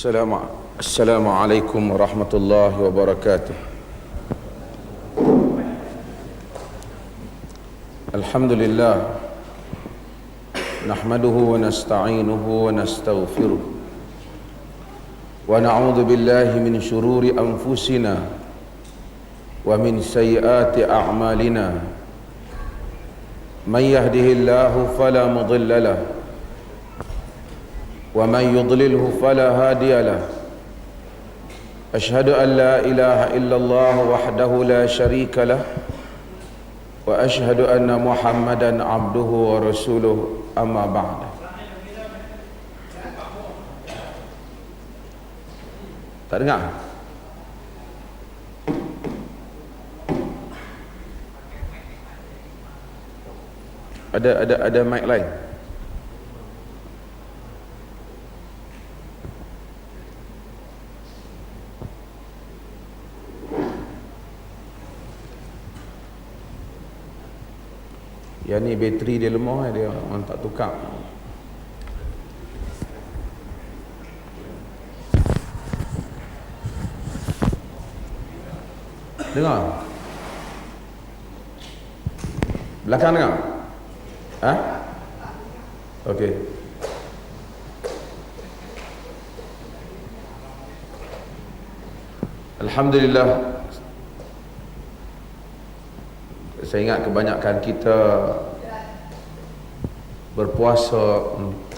Assalamualaikum warahmatullahi wabarakatuh. Alhamdulillah, nahmaduhu wa nasta'inuhu wa nastaghfiruh wa na'udzu billahi min shururi anfusina wa min sayyiati a'malina. Man yahdihillahu fala mudilla lahu wa man yudlilhu fala hadiya lahu. Ashhadu an la ilaha illallah wahdahu la syarika lah wa ashhadu anna Muhammadan abduhu wa rasuluh, amma ba'da. Tak dengar? Ada mic lain? Yang ni bateri dia lemah, dia orang tak tukar. Dengar? Belakang dengar? Ha? Okey. Alhamdulillah. Saya ingat kebanyakan kita berpuasa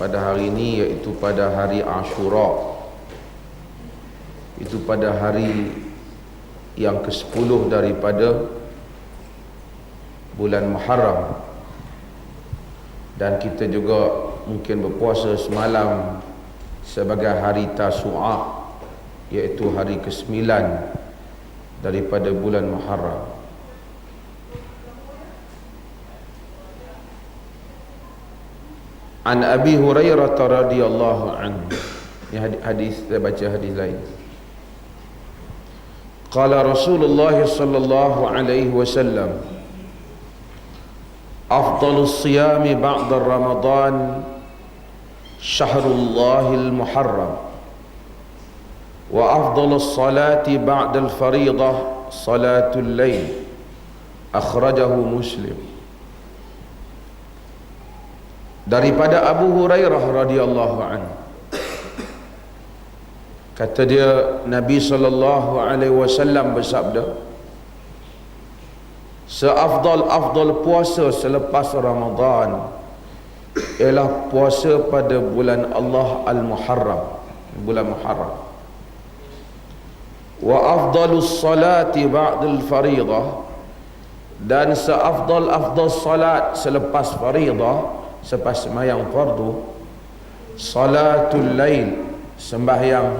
pada hari ini, iaitu pada hari Ashura. Itu pada hari yang ke-10 daripada bulan Muharram. Dan kita juga mungkin berpuasa semalam sebagai hari Tasu'a, iaitu hari ke-9 daripada bulan Muharram. An Abi Hurairah radhiyallahu anhu. Ini hadis, saya baca hadis lain. Qala Rasulullah sallallahu alaihi wasallam, afdalus siyami ba'da Ramadan syahrullahil muharram, wa afdalus salati ba'da al-fariidah salatul lail. Akhrajahu Muslim. Daripada Abu Hurairah radhiyallahu anhu, kata dia, Nabi sallallahu alaihi wasallam bersabda, seafdal puasa selepas Ramadan ialah puasa pada bulan Allah Al-Muharram, bulan Muharram. Wa afdalus salati ba'dal fariidah, dan seafdal salat selepas fariidah, selepas sembahyang fardu, salatul lail, sembahyang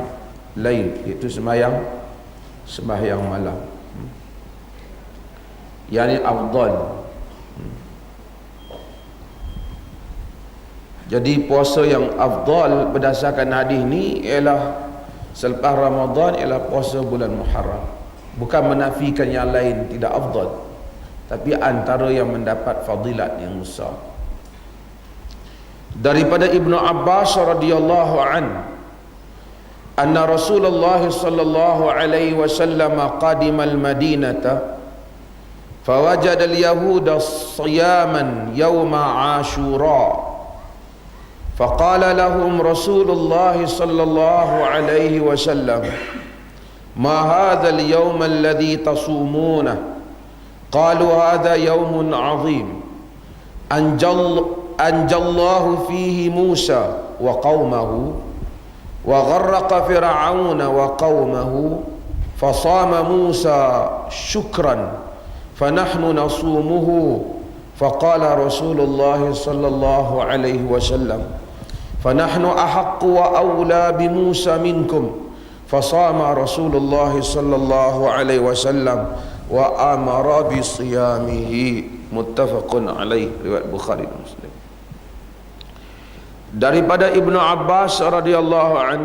lail, iaitu sembahyang malam. Yani afdal. Jadi puasa yang afdal berdasarkan hadis ni ialah selepas Ramadan, ialah puasa bulan Muharram. Bukan menafikan yang lain tidak afdal, tapi antara yang mendapat fadilat yang besar. Daripada Ibnu Abbas radhiyallahu anhu, anna Rasulullah sallallahu alaihi wasallam qadima al-Madinata fawajada al-yahuda siyaman yawma Ashura, faqala lahum Rasulullah sallallahu alaihi wasallam, ma hadha al-yawm alladhi tasumuna? Qalu hadha yawmun 'azim anjallahu fihi Musa wa qaumahu wa gharraqa Fir'auna wa qaumahu fasama Musa syukran fanahnu nasumuhu. Faqala Rasulullah sallallahu alaihi wasallam, fanahnu ahaqqu wa awla bi Musa minkum. Fasama Rasulullah sallallahu alaihi wasallam wa amara bi siyamihi. Muttafaqun alaih, riwayat Bukhari dan Muslim. Daripada Ibnu Abbas radhiyallahu an,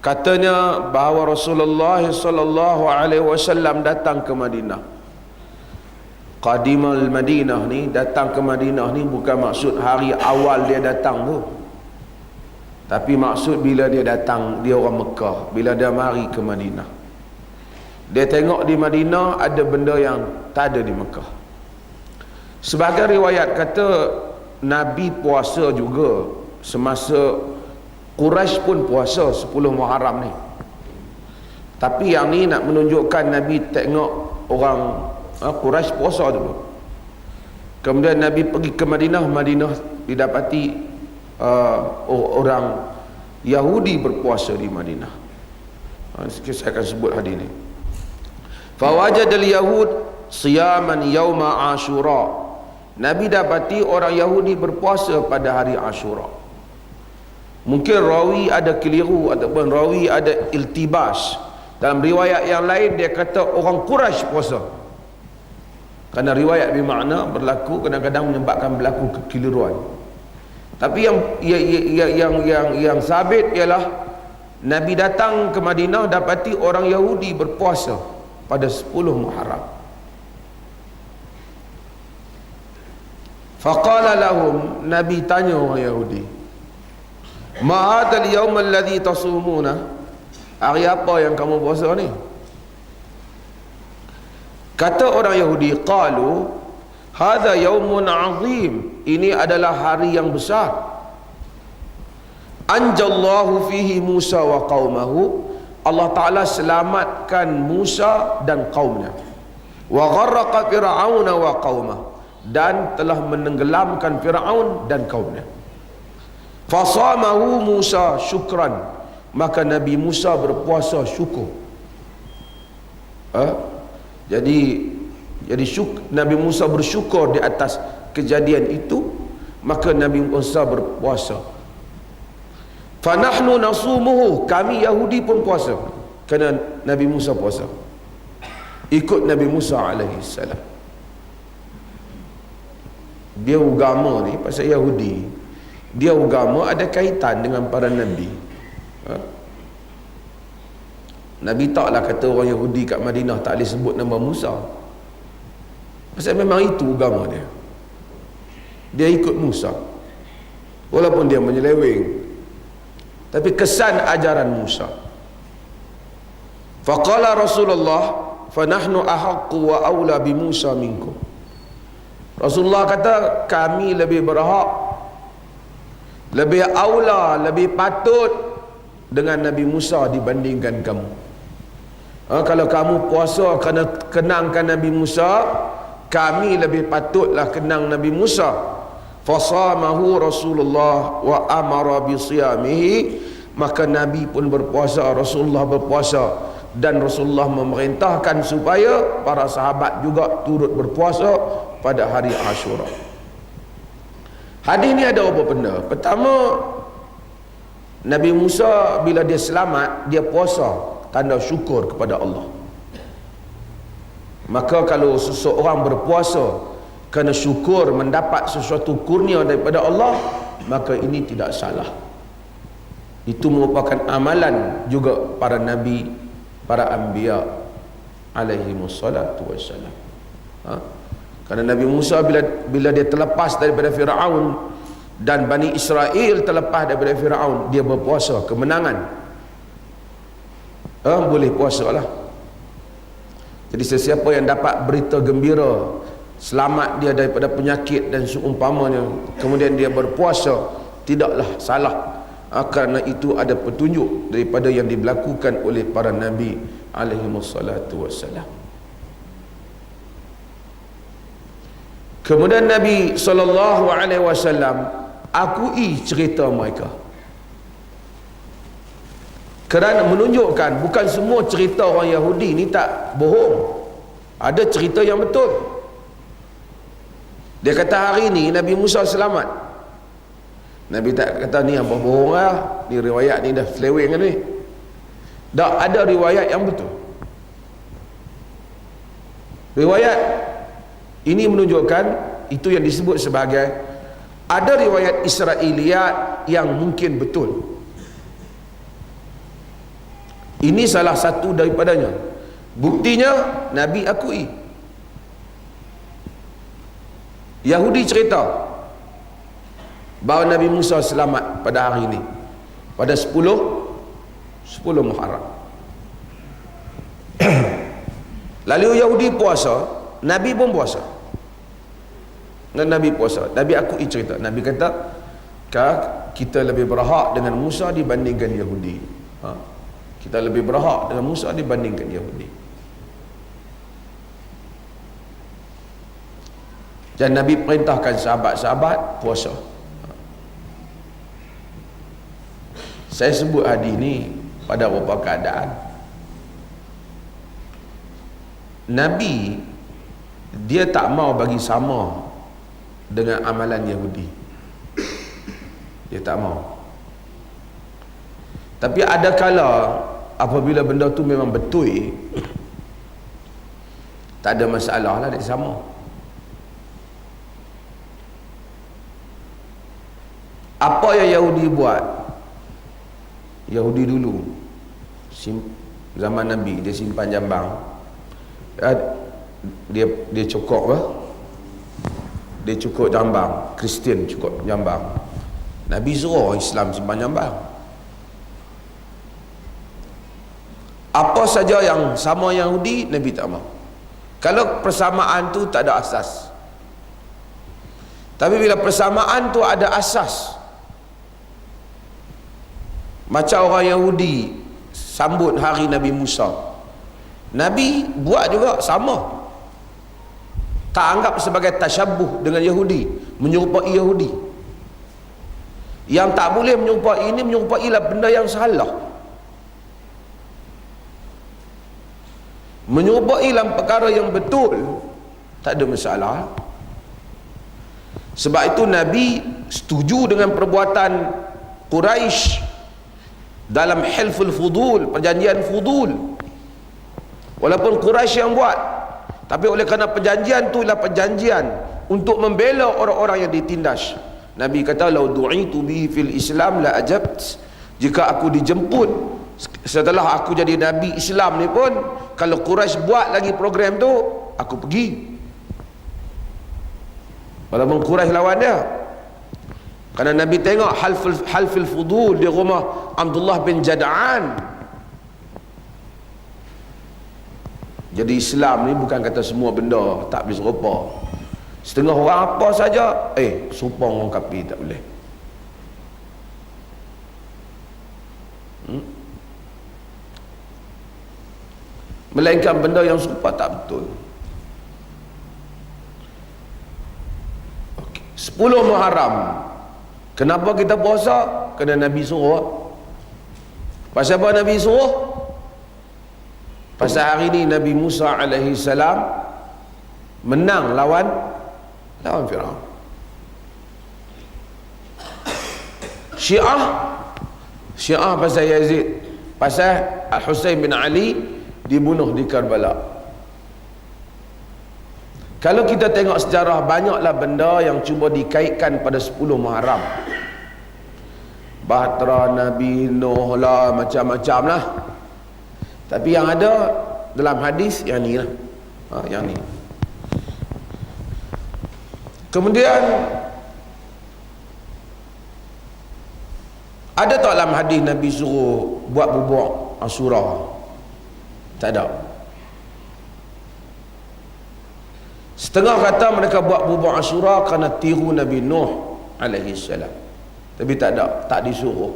katanya bahawa Rasulullah sallallahu alaihi wasallam datang ke Madinah. Qadimal Madinah ni, datang ke Madinah ni bukan maksud hari awal dia datang tu. Tapi maksud bila dia datang, dia orang Mekah, bila dia mari ke Madinah, dia tengok di Madinah ada benda yang tak ada di Mekah. Sebagai riwayat kata Nabi puasa juga semasa Quraisy pun puasa 10 Muharram ni. Tapi yang ni nak menunjukkan Nabi tengok orang Quraisy puasa dulu. Kemudian Nabi pergi ke Madinah, Madinah didapati orang Yahudi berpuasa di Madinah. Saya akan sebut hadis ni. Fawajadal yahud siyaman yauma Ashura. Nabi dapati orang Yahudi berpuasa pada hari Ashura. Mungkin rawi ada keliru ataupun rawi ada iltibas. Dalam riwayat yang lain dia kata orang Quraisy puasa. Kerana riwayat bermakna berlaku kadang-kadang menyebabkan berlaku kekeliruan. Tapi yang sabit ialah Nabi datang ke Madinah dapati orang Yahudi berpuasa pada 10 Muharram. Faqala lahum, Nabi tanya orang Yahudi, ma hadzal yaum alladhi tasumuna? Hari apa yang kamu puasa ni? Kata orang Yahudi, qalu hadza yaumun azim. Ini adalah hari yang besar. Anjallahu fihi Musa wa qaumahu. Allah Ta'ala selamatkan Musa dan kaumnya. Wa gharraqa Fir'auna wa qaumah. Dan telah menenggelamkan Fir'aun dan kaumnya. Fasamahu Musa syukran. Maka Nabi Musa berpuasa syukur. Jadi Nabi Musa bersyukur di atas kejadian itu, maka Nabi Musa berpuasa. Fa nahnu nasumuhu, kami Yahudi pun puasa kerana Nabi Musa puasa. Ikut Nabi Musa alaihi salam. Dia agama ni pasal Yahudi. Dia agama ada kaitan dengan para nabi. Nabi taklah kata orang Yahudi kat Madinah tak boleh sebut nama Musa. Pasal memang itu agama dia. Dia ikut Musa. Walaupun dia menyeleweng, tapi kesan ajaran Musa. Faqala Rasulullah, fa nahnu ahaqqu wa aula bi Musa minkum. Rasulullah kata, kami lebih berhak, lebih aula, lebih patut dengan Nabi Musa dibandingkan kamu. Kalau kamu puasa kerana kenangkan Nabi Musa, kami lebih patutlah kenang Nabi Musa. Fasamahu Rasulullah wa amara bi siyamihi. Maka Nabi pun berpuasa, Rasulullah berpuasa, dan Rasulullah memerintahkan supaya para sahabat juga turut berpuasa pada hari Ashura. Hadis ni ada apa benda? Pertama, Nabi Musa bila dia selamat, dia puasa tanda syukur kepada Allah. Maka kalau seseorang berpuasa kerana syukur mendapat sesuatu kurnia daripada Allah, maka ini tidak salah. Itu merupakan amalan juga para nabi, para anbiya alaihi wassalatu wassalam. Kerana Nabi Musa bila dia terlepas daripada Firaun dan Bani Israel terlepas daripada Firaun, dia berpuasa kemenangan. Boleh puasa lah. Jadi sesiapa yang dapat berita gembira selamat dia daripada penyakit dan seumpamanya, kemudian dia berpuasa, tidaklah salah. Kerana itu ada petunjuk daripada yang dilakukan oleh para nabi alaihi wassalatu wassalam. Kemudian Nabi SAW akui cerita mereka, kerana menunjukkan bukan semua cerita orang Yahudi ni tak bohong. Ada cerita yang betul. Dia kata hari ni Nabi Musa selamat. Nabi tak kata ni apa bohong lah, ni riwayat ni dah seleweng kan ni. Tak ada riwayat yang betul. Riwayat ini menunjukkan itu yang disebut sebagai ada riwayat Israiliyat yang mungkin betul. Ini salah satu daripadanya. Buktinya Nabi akui. Yahudi cerita bahawa Nabi Musa selamat pada hari ini. pada 10 Muharram. Lalu Yahudi puasa, Nabi pun puasa. Dan Nabi puasa. Nabi aku cerita, Nabi kata, kita lebih berhak dengan Musa dibandingkan Yahudi. Kita lebih berhak dengan Musa dibandingkan Yahudi. Dan Nabi perintahkan sahabat-sahabat puasa. Saya sebut hadis ni pada beberapa keadaan. Nabi dia tak mau bagi sama dengan amalan Yahudi. Dia tak mau. Tapi ada kala apabila benda tu memang betul, tak ada masalah lah, dia sama. Apa yang Yahudi buat? Yahudi dulu zaman Nabi, dia simpan jambang. Dia cukup apa? Dia cukup jambang. Kristian cukup jambang. Nabi suruh Islam simpan jambang. Apa saja yang sama Yahudi, Nabi tak mau. Kalau persamaan tu tak ada asas. Tapi bila persamaan tu ada asas, macam orang Yahudi sambut hari Nabi Musa, Nabi buat juga sama. Tak anggap sebagai tasyabuh dengan Yahudi, menyerupai Yahudi. Yang tak boleh menyerupai ini, menyerupailah benda yang salah. Menyerupai dalam perkara yang betul, tak ada masalah. Sebab itu Nabi setuju dengan perbuatan Quraisy dalam Hilful Fudul, perjanjian Fudul. Walaupun Quraisy yang buat, tapi oleh kerana perjanjian tu ialah perjanjian untuk membela orang-orang yang ditindas. Nabi kata, "Lau du'itu bihi fil Islam la ajabt." Jika aku dijemput setelah aku jadi Nabi Islam ni pun, kalau Quraisy buat lagi program tu, aku pergi. Walaupun Quraisy lawan dia. Kerana Nabi tengok halful fudul di rumah Abdullah bin Jad'an. Jadi Islam ni bukan kata semua benda tak boleh serupa. Setengah orang apa saja, serupa orang kafir tak boleh. Melainkan benda yang serupa tak betul. 10 Muharram. Kenapa kita puasa? Kerana Nabi suruh. Pasal apa Nabi suruh? Pasal hari ni Nabi Musa alaihi salam menang lawan Firaun. Syiah pasal Yazid, pasal Al-Husain bin Ali dibunuh di Karbala. Kalau kita tengok sejarah, banyaklah benda yang cuba dikaitkan pada 10 Muharram. Bahtera Nabi Nuh lah, macam-macam lah. Tapi yang ada dalam hadis yang ni lah. Yang ni. Kemudian ada tak dalam hadis Nabi suruh buat bubur Ashura? Tak ada. Setengah kata mereka buat bubur Ashura kerana tiru Nabi Nuh alaihi salam. Tapi tak ada, tak disuruh.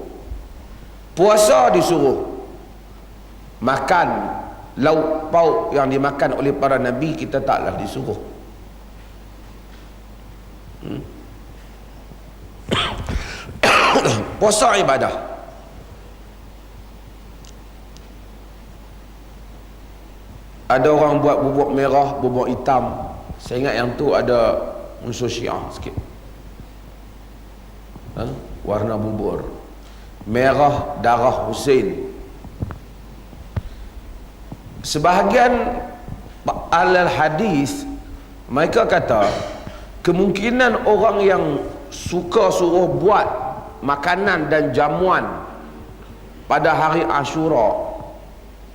Puasa disuruh. Makan lauk pauk yang dimakan oleh para nabi, kita taklah disuruh. Puasa ibadah. Ada orang buat bubuk merah, bubuk hitam. Saya ingat yang tu ada unsur Syiah sikit. Warna bubur merah, darah Husain. Sebahagian ahli hadis mereka kata kemungkinan orang yang suka suruh buat makanan dan jamuan pada hari Ashura,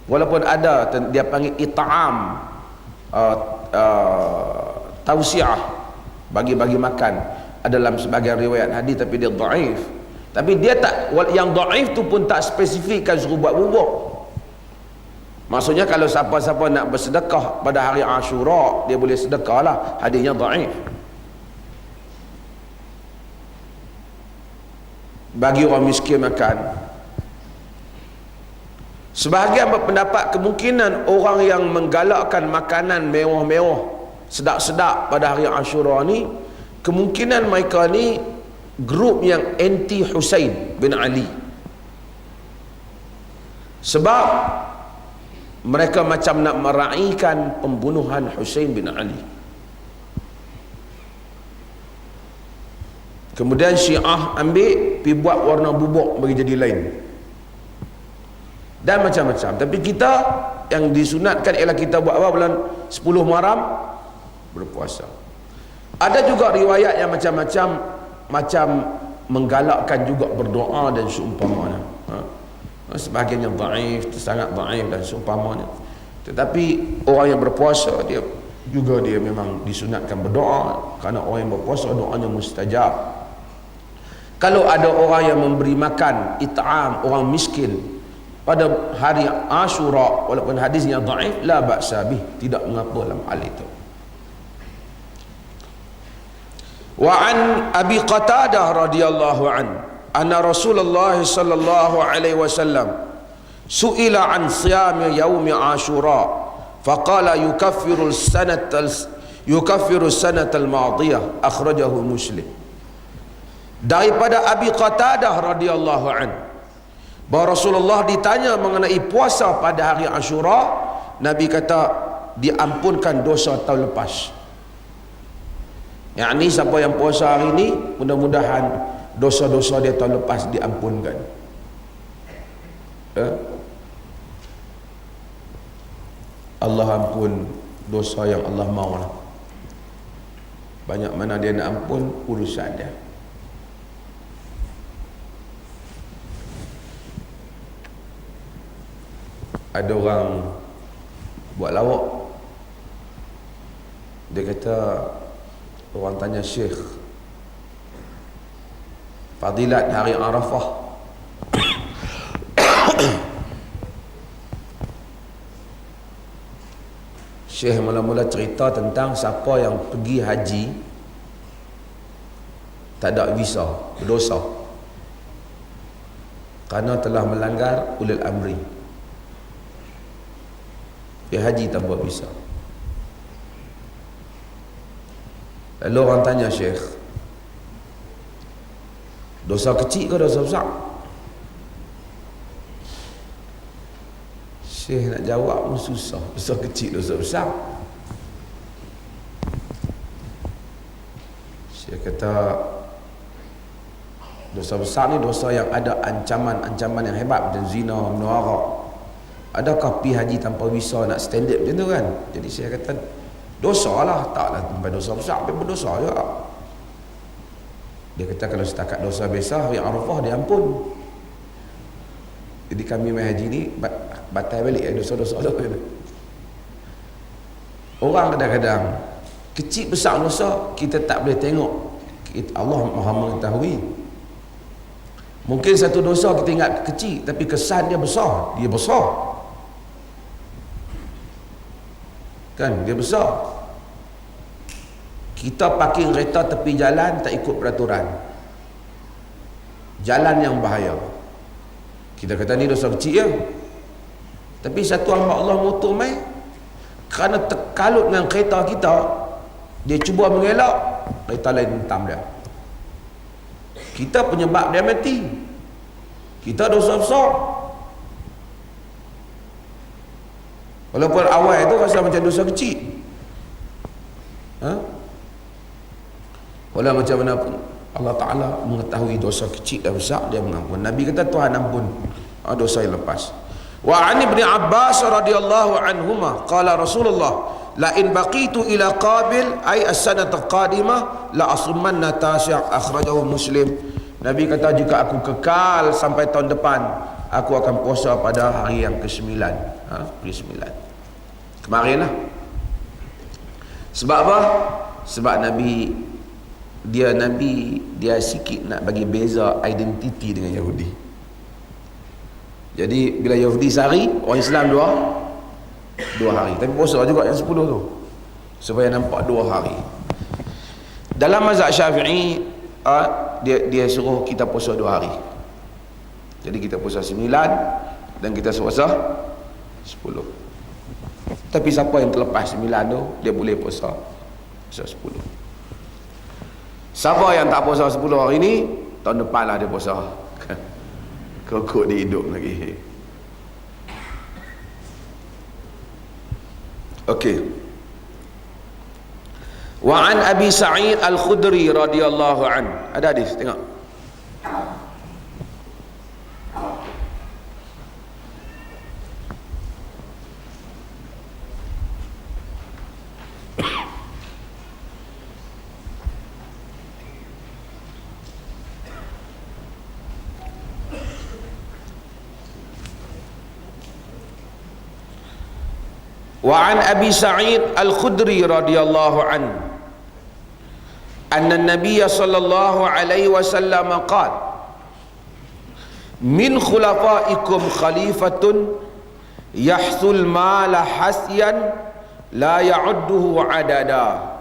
walaupun ada dia panggil it'am, tausiah, bagi-bagi makan, ada dalam sebagian riwayat hadis tapi dia dhaif. Tapi dia tak, yang dhaif tu pun tak spesifikkan suruh buat bubur. Maksudnya kalau siapa-siapa nak bersedekah pada hari Ashura, dia boleh sedekah lah. Hadisnya dhaif. Bagi orang miskin makan. Sebahagian berpendapat kemungkinan orang yang menggalakkan makanan mewah-mewah, sedap-sedap pada hari Ashura ni, kemungkinan mereka ni grup yang anti Husain bin Ali. Sebab mereka macam nak meraihkan pembunuhan Husain bin Ali. Kemudian Syiah ambil pergi buat warna bubuk bagi jadi lain. Dan macam-macam. Tapi kita yang disunatkan ialah kita buat apa bulan 10 Muharram? Berpuasa. Ada juga riwayat yang macam-macam, macam menggalakkan juga berdoa dan seumpamanya. Sebahagian yang dhaif, sangat dhaif dan seumpamanya. Tetapi orang yang berpuasa dia memang disunatkan berdoa, kerana orang yang berpuasa doanya mustajab. Kalau ada orang yang memberi makan it'am orang miskin pada hari Ashura, walaupun hadisnya dhaif, la ba'sa bih, tidak mengapa dalam hal itu. Wa an Abi Qatadah radhiyallahu an anna Rasulullah sallallahu alaihi wasallam su'ila an siyam yaum Ashura faqala yukaffiru as-sanata al-madiyah, akhrajahu Muslim. Daripada Abi Qatadah radhiyallahu an, bahawa Rasulullah ditanya mengenai puasa pada hari Ashura, Nabi kata diampunkan dosa tahun lepas. Yang ni siapa yang puasa hari ni, mudah-mudahan dosa-dosa dia tahun lepas diampunkan. Allah ampun dosa yang Allah mahu lah. Banyak mana dia nak ampun, urusan dia. Ada orang buat lawak, dia kata, orang tanya Syekh, fadilat hari Arafah. Syekh mula-mula cerita tentang siapa yang pergi haji tak ada visa, berdosa kerana telah melanggar ulil amri. Dia haji tanpa visa. Lalu orang tanya Syekh, dosa kecil ke dosa besar? Syekh nak jawab pun susah. Dosa kecil, dosa besar. Syekh kata, dosa besar ni dosa yang ada ancaman-ancaman yang hebat, macam zina, minum arak. Adakah pergi haji tanpa visa nak standard macam tu kan? Jadi saya kata, dosa lah, taklah sampai dosa besar, tapi berdosa juga. Dia kata kalau setakat dosa biasa, hari Arafah dia ampun. Jadi kami main haji ni batal balik dosa-dosa tu. Orang kadang-kadang kecil besar dosa kita tak boleh tengok. Allah Maha mengetahui. Mungkin satu dosa kita ingat kecil, tapi kesan dia besar. Dia besar. Kan, dia besar. Kita parking kereta tepi jalan tak ikut peraturan, jalan yang bahaya, kita kata ni dosa kecil ya. Tapi satu hamba Allah motor mai, kerana terkalut dengan kereta kita, dia cuba mengelak, kereta lain hentam dia. Kita penyebab dia mati. Kita dosa besar. Walaupun awal itu rasa macam dosa kecil, walau macam mana pun Allah Ta'ala mengetahui dosa kecil dan besar, dia mengampun. Nabi kata Tuhan ampun dosa yang lepas. Wa an Ibn Abbas radhiyallahu anhuma qala Rasulullah la in baqitu ila qabil ay as-sanata qadimah la asummanna tasi', akhrajahu Muslim. Nabi kata jika aku kekal sampai tahun depan, aku akan puasa pada hari yang ke-9. Ke-9 kemarin lah. Sebab apa? Sebab Nabi Nabi dia sikit nak bagi beza identiti dengan Yahudi. Jadi bila Yahudi sehari, orang Islam dua hari. Tapi puasa juga yang 10 tu, supaya nampak 2 hari. Dalam mazhab Syafi'i, dia suruh kita puasa 2 hari. Jadi kita puasa 9 dan kita puasa 10. Tapi siapa yang terlepas 9 tu, dia boleh puasa 10. Siapa yang tak puasa 10 hari ni, tahun depan lah dia puasa. Kokok dia hidup lagi. Okey. Wa an Abi Sa'id Al-Khudri radhiyallahu an. Ada hadis, tengok. Wa an Abi Sa'id Al-Khudri radhiyallahu anhu anna an-nabiy sallallahu alaihi wasallam qala min khulafaikum khalifatun yahsul mala hasyan la ya'udduhu adada.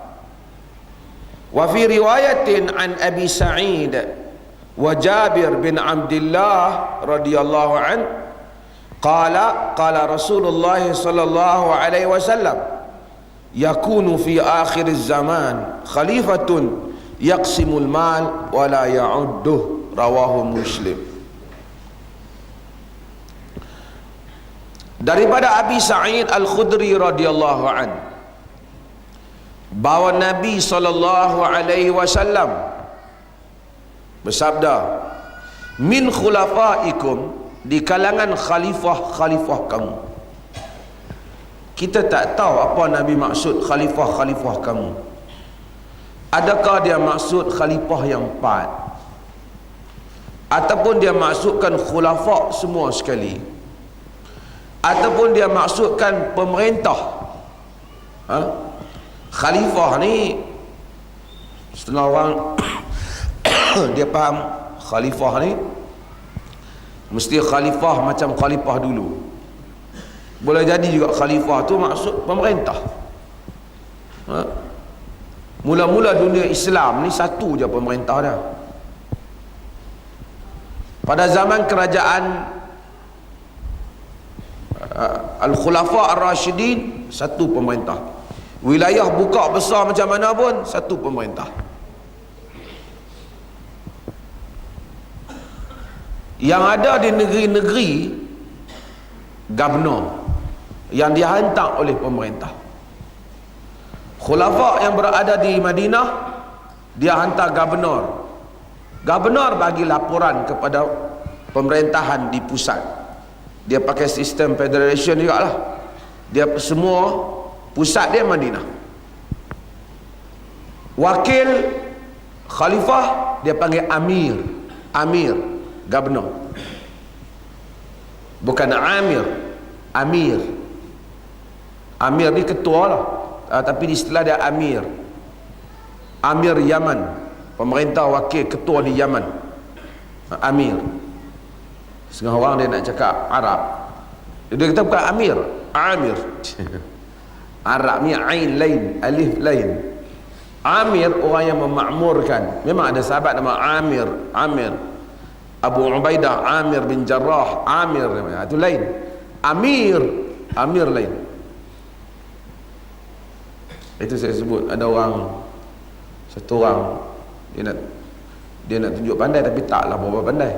Wa fi riwayatin an Abi Sa'id wa Jabir bin Abdullah radhiyallahu anhu qala Rasulullah sallallahu alaihi wasallam yakunu fi akhir zaman khalifatun yaqsimul mal wa la ya'udduh, rawahu Muslim. Daripada Abi Sa'id Al-Khudri radhiyallahu an, bahawa Nabi sallallahu alaihi wasallam bersabda, min khulafaikum, di kalangan khalifah-khalifah kamu. Kita tak tahu apa Nabi maksud khalifah-khalifah kamu. Adakah dia maksud khalifah yang 4, ataupun dia maksudkan khulafah semua sekali, ataupun dia maksudkan pemerintah? Khalifah ni setengah orang dia faham khalifah ni mesti khalifah macam khalifah dulu. Boleh jadi juga khalifah tu maksud pemerintah. Mula-mula dunia Islam ni satu je pemerintah dia. Pada zaman kerajaan Al-Khulafa Ar-Rashidin, satu pemerintah. Wilayah buka besar macam mana pun, satu pemerintah. Yang ada di negeri-negeri, gubernur yang dihantar oleh pemerintah. Khulafa yang berada di Madinah, dia hantar gubernur. Gubernur bagi laporan kepada pemerintahan di pusat. Dia pakai sistem federation juga lah. Dia semua pusat dia Madinah. Wakil khalifah dia panggil amir. Gubernur, bukan amir. Amir ni ketua lah, tapi di istilah dia amir. Amir Yaman, pemerintah wakil ketua di Yaman, amir. Setengah orang dia nak cakap Arab, dia kata bukan amir. Arab ni ain lain, alif lain. Amir orang yang memakmurkan. Memang ada sahabat nama Amir Abu Ubaidah, Amir bin Jarrah, Amir itu lain. Amir lain. Itu saya sebut, ada satu orang dia nak tunjuk pandai tapi taklah berapa pandai.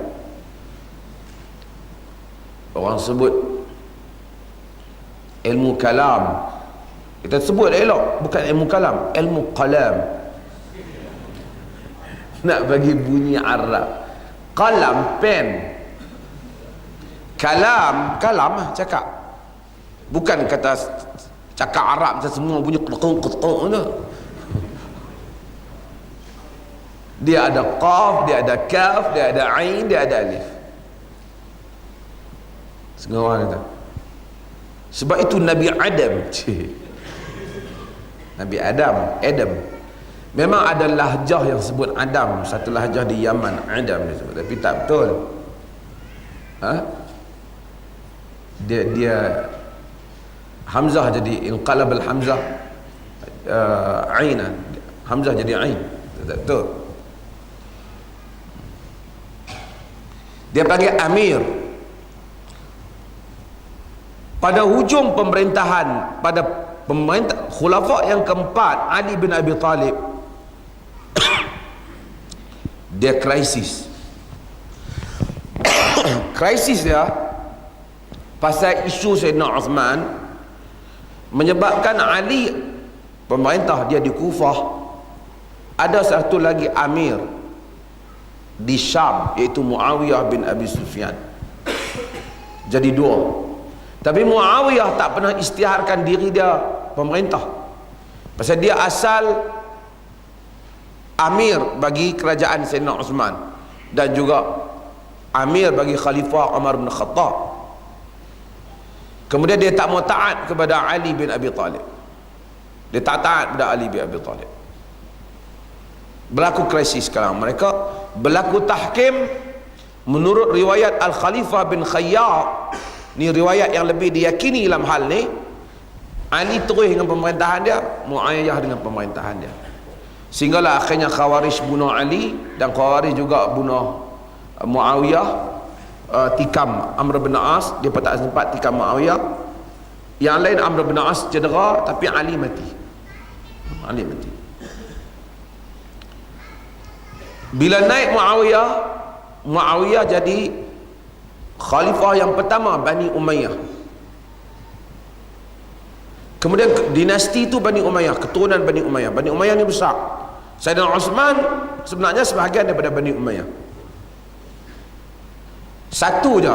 Orang sebut ilmu kalam, kita sebut elok, bukan ilmu kalam, ilmu qalam. Nak bagi bunyi Arab. Qalam, pen. Kalam cakap. Bukan kata cakap Arab macam semua bunyi ketuk. Dia ada qaf, dia ada kaf, dia ada ain, dia ada alif. Setengah orang kata. Sebab itu Nabi Adam. Nabi Adam. Memang ada lahjah yang sebut Adam, satu lahjah di Yaman Adam disebut, tapi tak betul. Dia Hamzah jadi inqalab al-Hamzah Aina, Hamzah jadi Ain, tak betul. Dia panggil Amir. Pada hujung pemerintahan, pada pemerintah khulafa yang keempat, Ali bin Abi Talib, dia krisis. Krisis dia pasal isu Sayyidina Uthman, menyebabkan Ali, pemerintah dia di Kufah, ada satu lagi Amir di Syam, iaitu Muawiyah bin Abi Sufyan. Jadi dua. Tapi Muawiyah tak pernah isytiharkan diri dia pemerintah, pasal dia asal Amir bagi kerajaan Sayyidina Uthman dan juga Amir bagi Khalifah Umar bin Khattab. Kemudian dia tak mau taat kepada Ali bin Abi Talib. Dia tak taat kepada Ali bin Abi Talib. Berlaku krisis sekarang. Mereka berlaku tahkim menurut riwayat Al-Khalifah bin Khayyar. Ni riwayat yang lebih diyakini dalam hal ni. Ali terus dengan pemerintahan dia, Muayyah dengan pemerintahan dia. Sehinggalah akhirnya Khawarij bunuh Ali, dan Khawarij juga bunuh Muawiyah, tikam Amr bin As. Dia tak sempat tikam Muawiyah. Yang lain Amr bin As cedera, tapi Ali mati. Ali mati. Bila naik Muawiyah jadi khalifah yang pertama Bani Umayyah. Kemudian dinasti itu Bani Umayyah, keturunan Bani Umayyah. Bani Umayyah ni besar. Sayyidina Uthman sebenarnya sebahagian daripada Bani Umayyah. Satu je.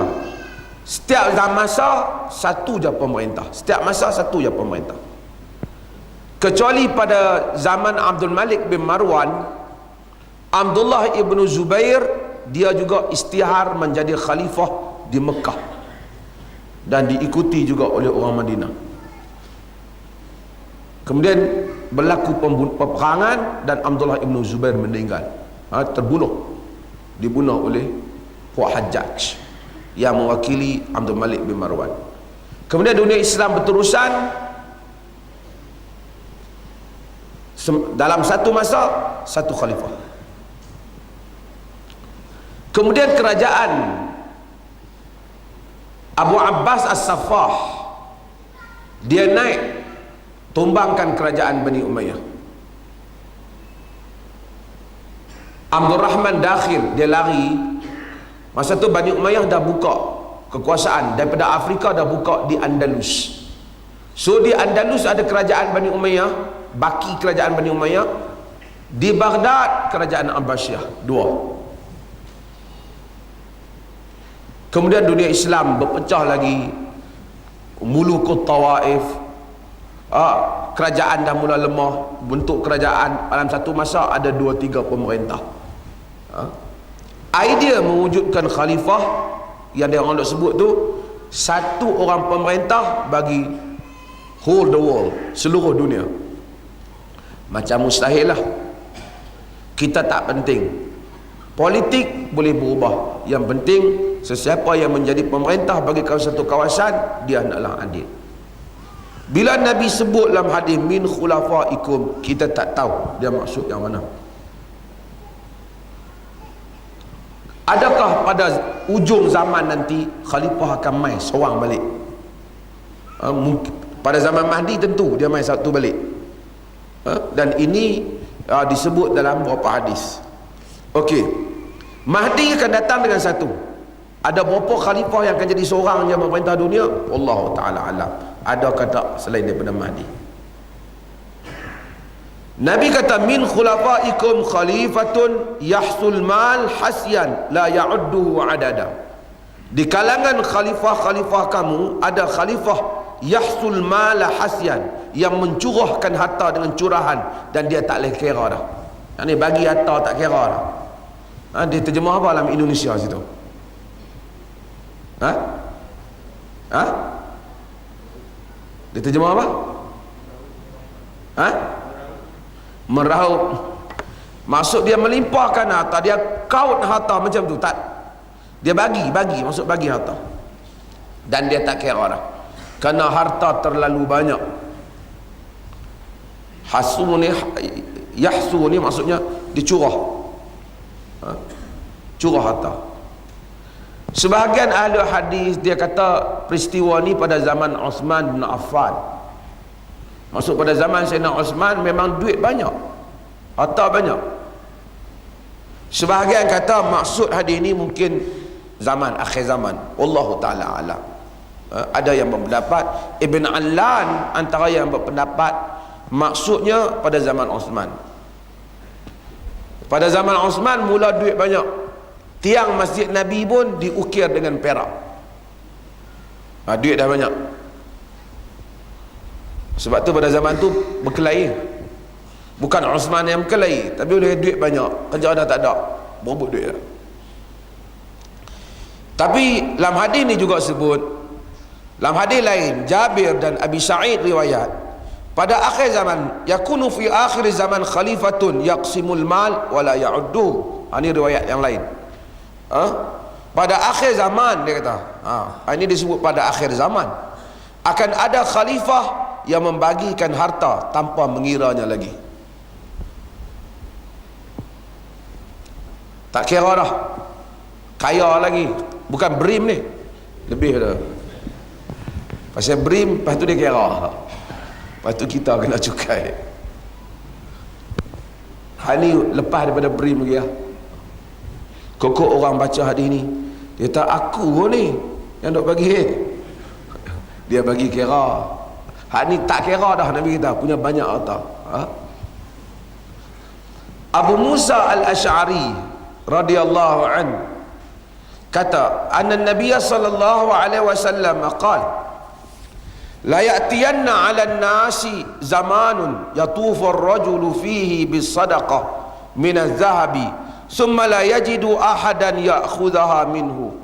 Setiap masa satu je pemerintah. Setiap masa satu je pemerintah. Kecuali pada zaman Abdul Malik bin Marwan, Abdullah ibn Zubair dia juga istihar menjadi khalifah di Mekah dan diikuti juga oleh orang Madinah. Kemudian berlaku peperangan dan Abdullah ibn Zubair meninggal, dibunuh oleh Puak Hajjaj yang mewakili Abdul Malik bin Marwan. Kemudian dunia Islam berterusan dalam satu masa satu khalifah. Kemudian kerajaan Abu Abbas As-Saffah dia naik, tumbangkan kerajaan Bani Umayyah. Abdul Rahman Dakhil dia lari. Masa tu Bani Umayyah dah buka kekuasaan daripada Afrika, dah buka di Andalus. So di Andalus ada kerajaan Bani Umayyah, baki kerajaan Bani Umayyah. Di Baghdad kerajaan Abbasiyah, dua. Kemudian dunia Islam berpecah lagi. Mulukut Tawaif, kerajaan dah mula lemah. Bentuk kerajaan dalam satu masa ada 2-3 pemerintah. Idea mewujudkan khalifah yang dia orang sebut tu, satu orang pemerintah bagi whole the world, seluruh dunia. Macam mustahil lah. Kita tak penting. Politik boleh berubah. Yang penting sesiapa yang menjadi pemerintah bagi satu kawasan, dia hendaklah adil. Bila Nabi sebut dalam hadis min khulafaikum, kita tak tahu dia maksud yang mana. Adakah pada ujung zaman nanti khalifah akan mai seorang balik? Mungkin pada zaman Mahdi tentu dia mai satu balik. Dan ini disebut dalam beberapa hadis. Okey, Mahdi akan datang dengan satu. Ada berapa khalifah yang akan jadi seorang yang memerintah dunia? Allah Ta'ala alam. Adakah tak selain daripada Mahdi? Nabi kata min khulafaikum khalifatun yahsul mal hasyan la ya'udduhu adada. Di kalangan khalifah-khalifah kamu ada khalifah yahsul mal hasyan, yang mencurahkan harta dengan curahan dan dia tak boleh kira dah. Yang ni bagi harta tak kira dah. Dia terjemah apa dalam Indonesia situ? Dia terjemah apa? Meraup Maksud dia melimpahkan harta, dia kaut harta macam tu, tak. Dia bagi, maksud bagi harta. Dan dia tak kira dah. Kerana harta terlalu banyak. Hasu ni, yahsu ni maksudnya dicurah. Curah harta. Sebahagian ahli hadis dia kata peristiwa ni pada zaman Osman bin Affan. Maksud pada zaman Sayyidina Osman memang duit banyak, harta banyak. Sebahagian kata maksud hadis ni mungkin zaman akhir zaman. Wallahu taala alam. Ada yang berpendapat, Ibn Allan antara yang berpendapat maksudnya pada zaman Osman. Pada zaman Osman mula duit banyak. Tiang Masjid Nabi pun diukir dengan perak. Duit dah banyak. Sebab tu pada zaman tu berkelahi. Bukan Osman yang berkelahi, tapi oleh duit banyak, kerja dah tak ada, berebut duit dah. Tapi dalam hadis ni juga sebut, dalam hadis lain Jabir dan Abi Sa'id riwayat, pada akhir zaman yakunu fi akhir zaman khalifatun yaqsimul mal wala ya'uddu. Ini riwayat yang lain. Pada akhir zaman dia kata, ini disebut pada akhir zaman akan ada khalifah yang membagikan harta tanpa mengiranya lagi. Tak kira dah, kaya lagi, bukan brim ni, lebih dah. Pasal brim, lepas tu dia kira, lepas tu kita kena cukai. Hal ni lepas daripada brim lagi lah. Kok orang baca hadis ni, dia kata aku ni yang dok bagi, dia bagi kira. Hak ni tak kira dah, Nabi kita punya banyak harta. Abu Musa al-Ash'ari radhiyallahu an kata, anna Nabiy sallallahu alaihi wasallam qala, la ya'tiyanna 'ala an-nasi zamanun yatufu ar-rajulu fihi bis-sadaqah min adh-dhahabi thumma la yajidu ahadan ya'khudhaha minhu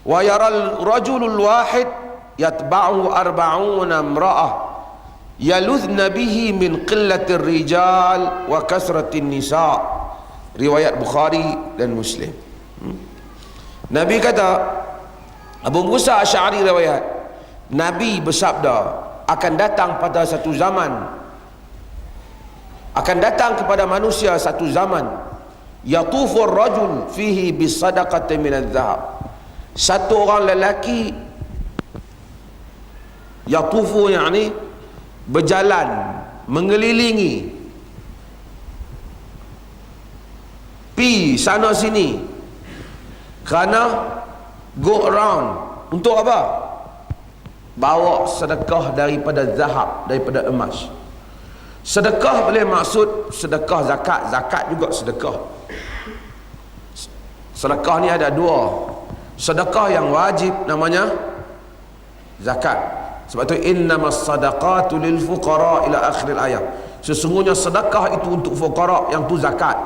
wa yara al-rajulu al-wahid yatba'u 40 imra'ah yaludhna bihi min qillati ar-rijal wa kasrati an-nisa'. Riwayat Bukhari dan Muslim. Nabi kata, Abu Musa Asy'ari riwayat, Nabi bersabda, akan datang pada satu zaman, akan datang kepada manusia satu zaman, yatufu ar-rajul fihi bisadaqati min adh-dhahab. Satu orang lelaki, yatufu yakni berjalan, mengelilingi, pi sana sini, kerana go around untuk apa? Bawa sedekah daripada zahab, daripada emas. Sedekah boleh maksud sedekah zakat, zakat juga sedekah. Sedekah ni ada dua. Sedekah yang wajib namanya zakat. Sebab tu innamas sadaqatu lil fuqara ila akhir ayat. Sesungguhnya sedekah itu untuk fuqara, yang tu zakat.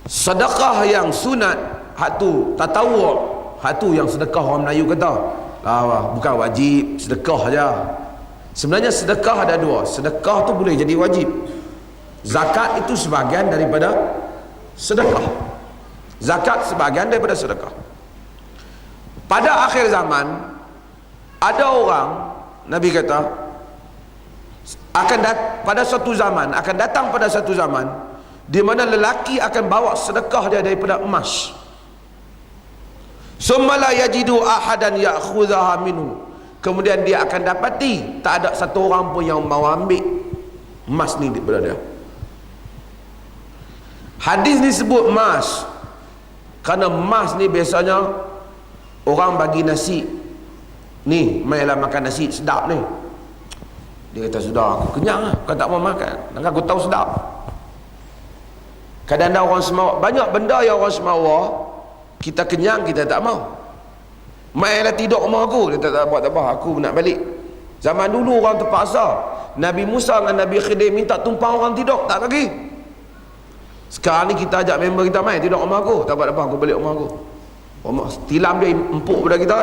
Sedekah yang sunat, hak tu tatawwu', hak tu yang sedekah orang Melayu kata, bukan wajib, sedekah aja. Sebenarnya sedekah ada dua. Sedekah tu boleh jadi wajib. Zakat itu sebahagian daripada sedekah. Zakat sebahagian daripada sedekah. Pada akhir zaman ada orang, Nabi kata, pada suatu zaman, akan datang pada satu zaman di mana lelaki akan bawa sedekah dia daripada emas. Summa la yajidu ahadan ya'khudhaha minhu. Kemudian dia akan dapati tak ada satu orang pun yang mau ambil emas ni daripada dia. Hadis ni sebut emas kerana emas ni biasanya orang bagi nasi, ni mainlah makan nasi sedap ni. Dia kata, sudah aku kenyang lah, bukan tak mau makan, aku tahu sedap. Kadang-kadang orang Semawak, banyak benda yang orang Semawak kita kenyang, kita tak mau. Mainlah tidur rumah aku, dia tak buat apa, aku nak balik. Zaman dulu orang terpaksa. Nabi Musa dengan Nabi Khidir minta tumpang orang tidur, tak bagi. Sekarang ni kita ajak member kita main tidur rumah aku, tak buat apa, aku balik rumah aku. Tilam dia empuk pada kita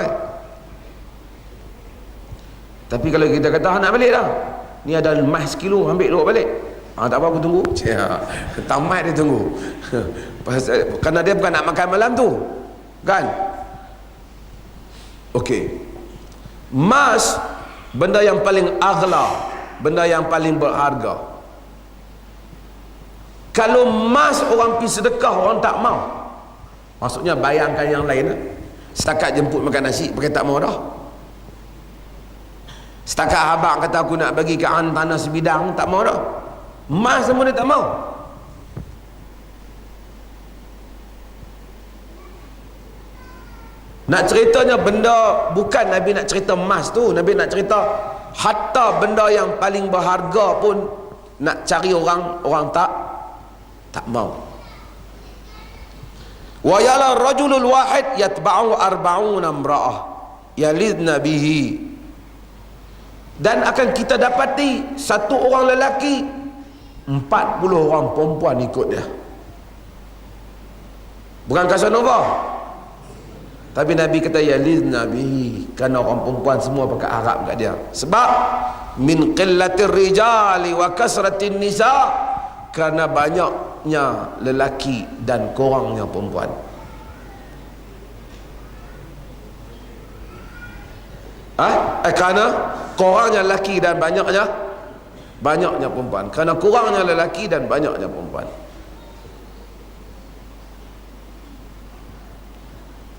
Tapi kalau kita kata nak balik dah, ni ada emas sekilo, ambil dulu balik, Tak apa, aku tunggu. Tamat dia tunggu. Kerana dia bukan nak makan malam tu, kan? Okey. Emas, benda yang paling aghla, benda yang paling berharga. Kalau emas orang pergi sedekah, orang tak mau. Maksudnya bayangkan yang lain. Setakat jemput makan nasi, pakai tak mau dah. Setakat abang kata aku nak bagi ke tanah sebidang, tak mau dah. Emas semua dia tak mau. Nak ceritanya benda, bukan Nabi nak cerita emas tu, Nabi nak cerita hatta benda yang paling berharga pun nak cari orang tak mau. Wa yala rajulul wahid yatba'u arba'una imra'ah yalidna bihi. Dan akan kita dapati satu orang lelaki 40 orang perempuan ikut dia. Bukan Casanova, tapi Nabi kata yalidna bihi, kerana orang perempuan semua pakai Arab kat dia. Sebab min qillatir rijali wa kasratin nisa, kerana banyaknya lelaki dan kurangnya perempuan. Kerana kurangnya lelaki dan banyaknya perempuan. Kerana kurangnya lelaki dan banyaknya perempuan.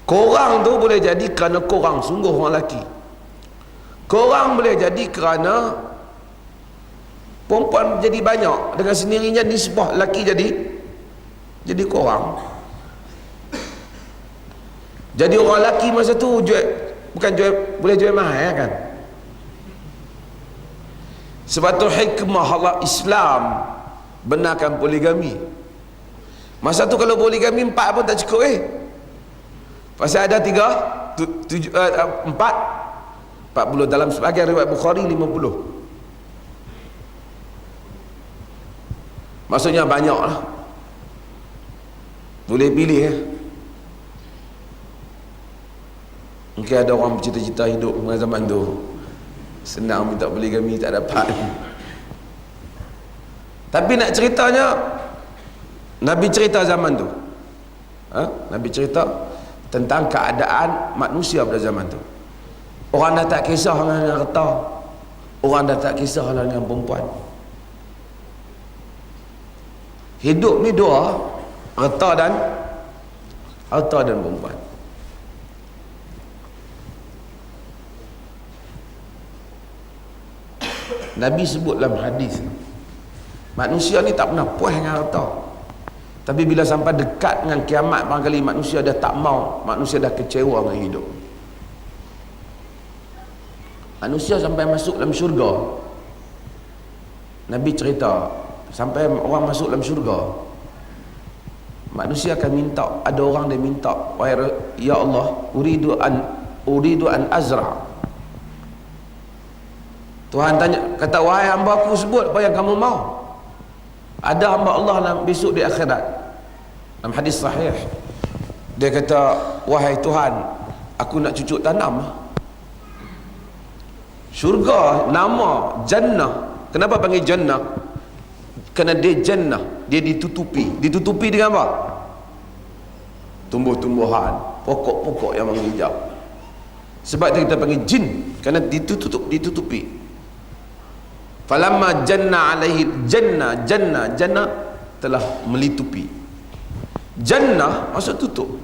Korang tu boleh jadi kerana korang sungguh orang lelaki. Korang boleh jadi kerana perempuan jadi banyak, dengan sendirinya nisbah lelaki jadi korang. Jadi orang lelaki masa tu boleh jual mahal, kan? Sebab tu hikmah Allah Islam benarkan poligami. Masa tu kalau poligami 4 pun tak cukup. Pasal ada 40 dalam sebagian riwayat Bukhari 50. Maksudnya banyak lah. Boleh pilih. Mungkin ada orang bercita-cita hidup pada zaman tu, senang minta poligami tak dapat. Tapi nak ceritanya, Nabi cerita zaman tu, Nabi cerita tentang keadaan manusia pada zaman tu. Orang dah tak kisah dengan harta, orang dah tak kisah dengan perempuan. Hidup ni dua, harta dan perempuan. Nabi sebut dalam hadis, manusia ni tak pernah puas dengan harta. Tapi bila sampai dekat dengan kiamat, barangkali manusia dah tak mau, manusia dah kecewa dengan hidup. Manusia sampai masuk dalam syurga, Nabi cerita, sampai orang masuk dalam syurga, manusia akan minta, ada orang dia minta, ya Allah, uridu an azra. Tuhan tanya, kata, wahai hamba aku, sebut apa yang kamu mau. Ada hamba Allah besok di akhirat, dalam hadis sahih, dia kata, wahai Tuhan, aku nak cucuk tanam. Syurga nama jannah. Kenapa panggil jannah? Kerana dia jannah, dia ditutupi dengan apa? Tumbuh-tumbuhan, pokok-pokok yang menghijau. Sebab kita panggil jin, kerana ditutupi. Falamma janna alaihi jannah telah melitupi. Jannah maksud tutup.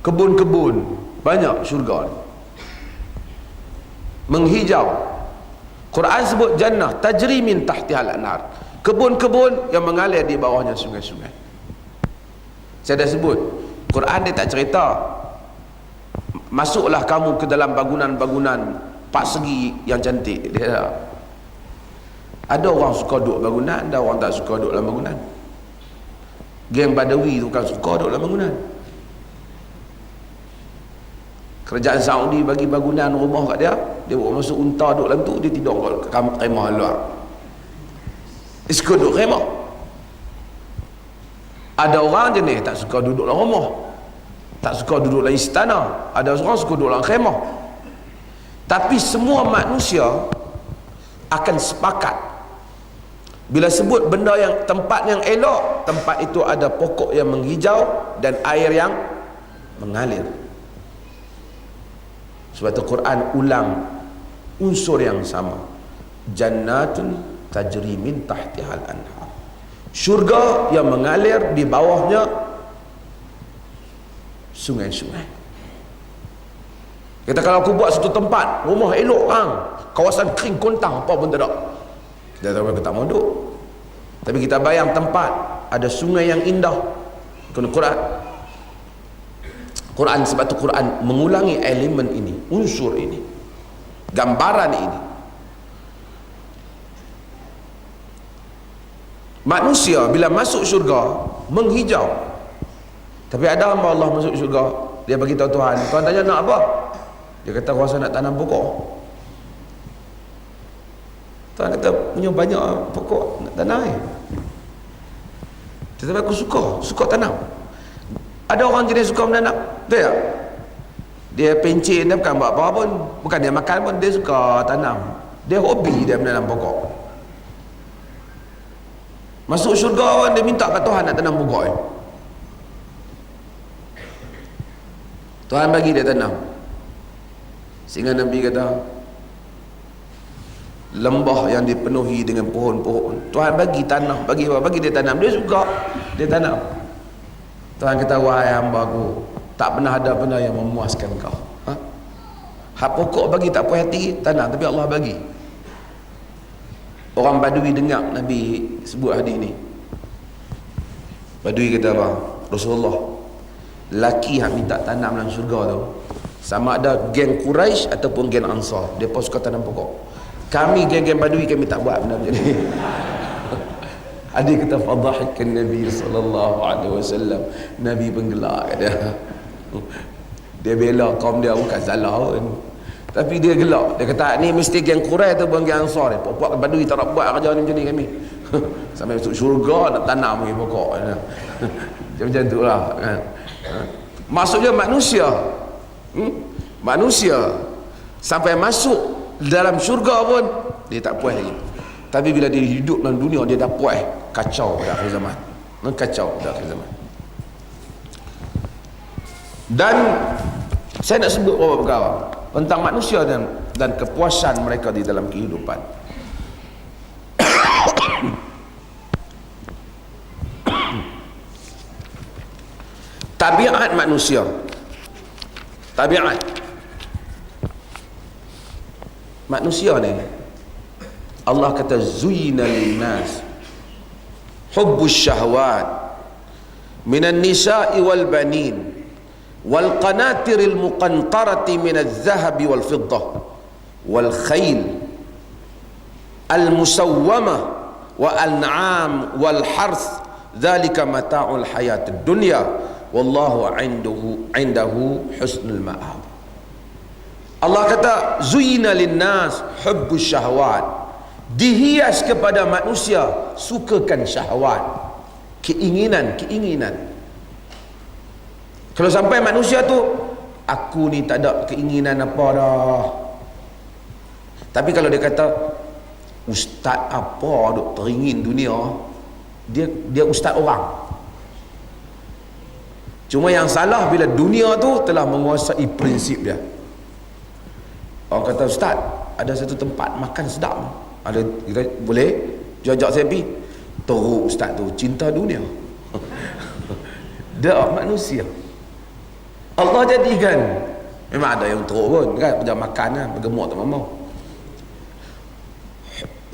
Kebun-kebun banyak syurga, menghijau. Quran sebut jannah tajri min tahtihal anhar, kebun-kebun yang mengalir di bawahnya sungai-sungai. Saya dah sebut, Quran dia tak cerita masuklah kamu ke dalam bangunan-bangunan 4 segi yang cantik. Dia ada orang suka duduk bangunan, ada orang tak suka duduk dalam bangunan. Geng Badawi tu kan suka duduk dalam bangunan. Kerajaan Saudi bagi bangunan rumah kat dia, dia bawa masuk unta duduk dalam tu, dia tidur kat kemah luar. Dia suka duduk kemah. Ada orang jenis tak suka duduk dalam rumah, tak suka duduk dalam istana. Ada orang suka duduk dalam kemah. Tapi semua manusia akan sepakat bila sebut benda yang tempat yang elok, tempat itu ada pokok yang menghijau dan air yang mengalir. Sebab itu Quran ulang unsur yang sama. Jannatun tajri min tahtihal anhar. Syurga yang mengalir di bawahnya sungai-sungai. Kita kalau aku buat satu tempat rumah elok kan, kawasan kering kontang apa pun tak ada, dia tahu kita tak mau duduk. Tapi kita bayang tempat ada sungai yang indah, kena Quran sebab tu Quran mengulangi elemen ini, unsur ini, gambaran ini. Manusia bila masuk syurga menghijau. Tapi ada hamba Allah masuk syurga, dia bagi tahu Tuhan, Tuhan tanya nak apa? Dia kata kuasa nak tanam pokok. Tuhan kata punya banyak pokok nak tanam. Tetapi aku suka tanam. Ada orang jenis suka menanam, betul tak? Dia pencin, dia bukan buat apa pun, bukan dia makan pun, dia suka tanam. Dia hobi dia menanam pokok. Masuk syurga dia minta kat Tuhan nak tanam pokok. Tuhan bagi dia tanam. Sehingga Nabi kata lembah yang dipenuhi dengan pohon-pohon, Tuhan bagi tanah, bagi apa? Bagi dia tanam. Dia suka, dia tanam. Tuhan kata, wahai hamba aku, tak pernah ada benda yang memuaskan kau. Hak pokok bagi tak puas hati, tanam, tapi Allah bagi. Orang Badui dengar Nabi sebut hadis ni. Badui kata apa? Rasulullah, laki yang minta tanam dalam syurga tu sama ada geng Quraisy ataupun geng Ansar, dia pun suka tanam pokok. Kami geng-geng Badui, kami tak buat benda macam ni. Ada kata fadhahikan Nabi sallallahu alaihi wasallam, Nabi penggelak dia. Dia bela kaum dia bukan salah pun, tapi dia gelak. Dia kata ni mesti geng Quraisy tu geng Ansar ni. Puak Badui tak nak buat kerja ni macam ni kami. Sampai masuk syurga nak tanam lagi pokok. Macam tu lah kan. Maksudnya manusia manusia sampai masuk dalam syurga pun dia tak puas lagi. Tapi bila dia hidup dalam dunia, dia dah puas. Kacau pada akhir zaman. Kacau pada akhir zaman. Dan saya nak sebut beberapa perkara tentang manusia dan kepuasan mereka di dalam kehidupan. Tabiat manusia, tabiat manusia ni, Allah kata zuyina linnas hubbus syahwat minan nisa'i wal banin wal qanatiril muqantarati minadh dhahabi wal fiddah wal khayl al musawwamah wa an'am wal harth dhalika mata'ul hayatid dunya wallahu indahu husnul ma'ab. Allah kata zuyina linnas hubbus syahwat, dihias kepada manusia sukakan syahwat, keinginan. Kalau sampai manusia tu, aku ni tak ada keinginan apa dah. Tapi kalau dia kata ustaz apa duk teringin dunia, dia ustaz orang. Cuma yang salah bila dunia tu telah menguasai prinsip dia. Orang kata ustaz, ada satu tempat makan sedap, ada, kita boleh jajak saya pergi. Teruk ustaz tu cinta dunia. Dia manusia. Allah jadikan, memang ada yang teruk pun kan, pergi makan kan, bergemuk tak mau.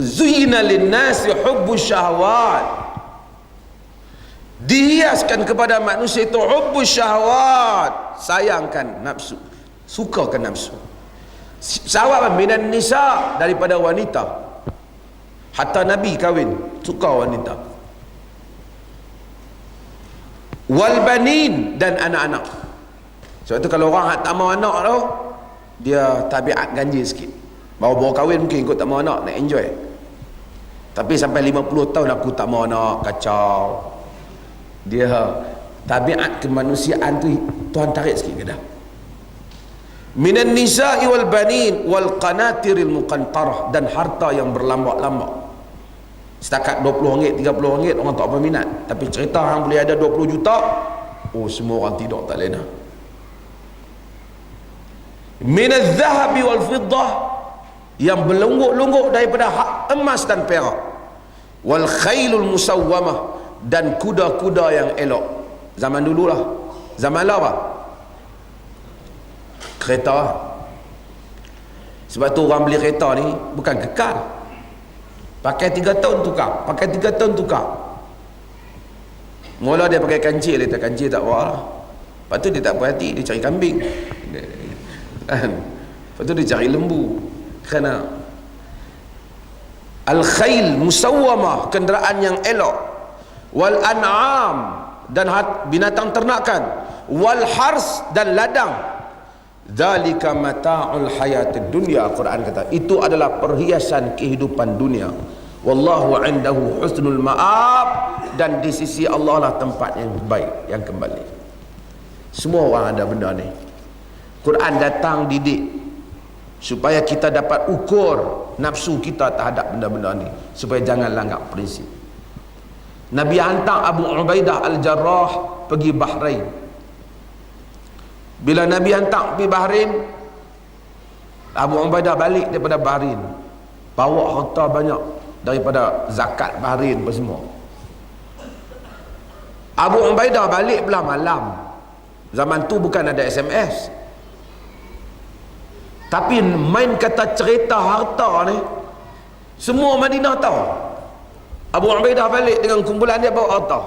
Zuyina linnasi hubbus syahwat, dihiaskan kepada manusia itu hubbus syahwat, sayangkan nafsu, sukakan nafsu. Syahwat minan nisa, daripada wanita. Hatta Nabi kahwin suka wanita. Wal banin, dan anak-anak. Sebab itu kalau orang tak mau anak tu, dia tabiat ganjil sikit. Baru-baru kahwin mungkin ikut tak mau anak, nak enjoy. Tapi sampai 50 tahun aku tak mau anak, kacau. Dia tabiat kemanusiaan tu Tuhan tarik sikit ke dah. minan nisa'i wal banin wal qanatiril muqantarah, dan harta yang berlambak-lambak. Setakat RM20, RM30 orang tak berminat, tapi cerita hang boleh ada 20 juta, oh semua orang tidur tak lena. Minaz zahabi wal fiddah, yang berlungguk-lungguk daripada emas dan perak. Wal khailul musawwamah, dan kuda-kuda yang elok. Zaman dululah. Zaman lah apa? Kereta. Sebab tu orang beli kereta ni bukan kekal. Pakai 3 tahun tukar, pakai 3 tahun tukar. Mula dia pakai kancil, dia tak kancil tak bawa lah. Lepas tu dia tak perhati, dia cari kambing. Lepas tu dia cari lembu. Kerana al-khail musawwamah, kenderaan yang elok. Wal an'am, dan binatang ternakan. Wal hars, dan ladang. Dzalika mata'ul hayatid dunya, Quran kata itu adalah perhiasan kehidupan dunia. Wallahu indahu husnul ma'ab, dan di sisi Allah lah tempat yang baik, yang kembali. Semua orang ada benda ni. Quran datang didik supaya kita dapat ukur nafsu kita terhadap benda-benda ni, supaya jangan langgar prinsip. Nabi hantar Abu Ubaidah Al-Jarrah pergi Bahrain. Bila Nabi hantar pergi Bahrain, Abu Ubaidah balik daripada Bahrain, bawa harta banyak daripada zakat Bahrain apa semua. Abu Ubaidah balik belah malam. Zaman tu bukan ada SMS. Tapi main kata cerita harta ni, semua Madinah tahu. Abu Ubaidah balik dengan kumpulan dia bawa harta.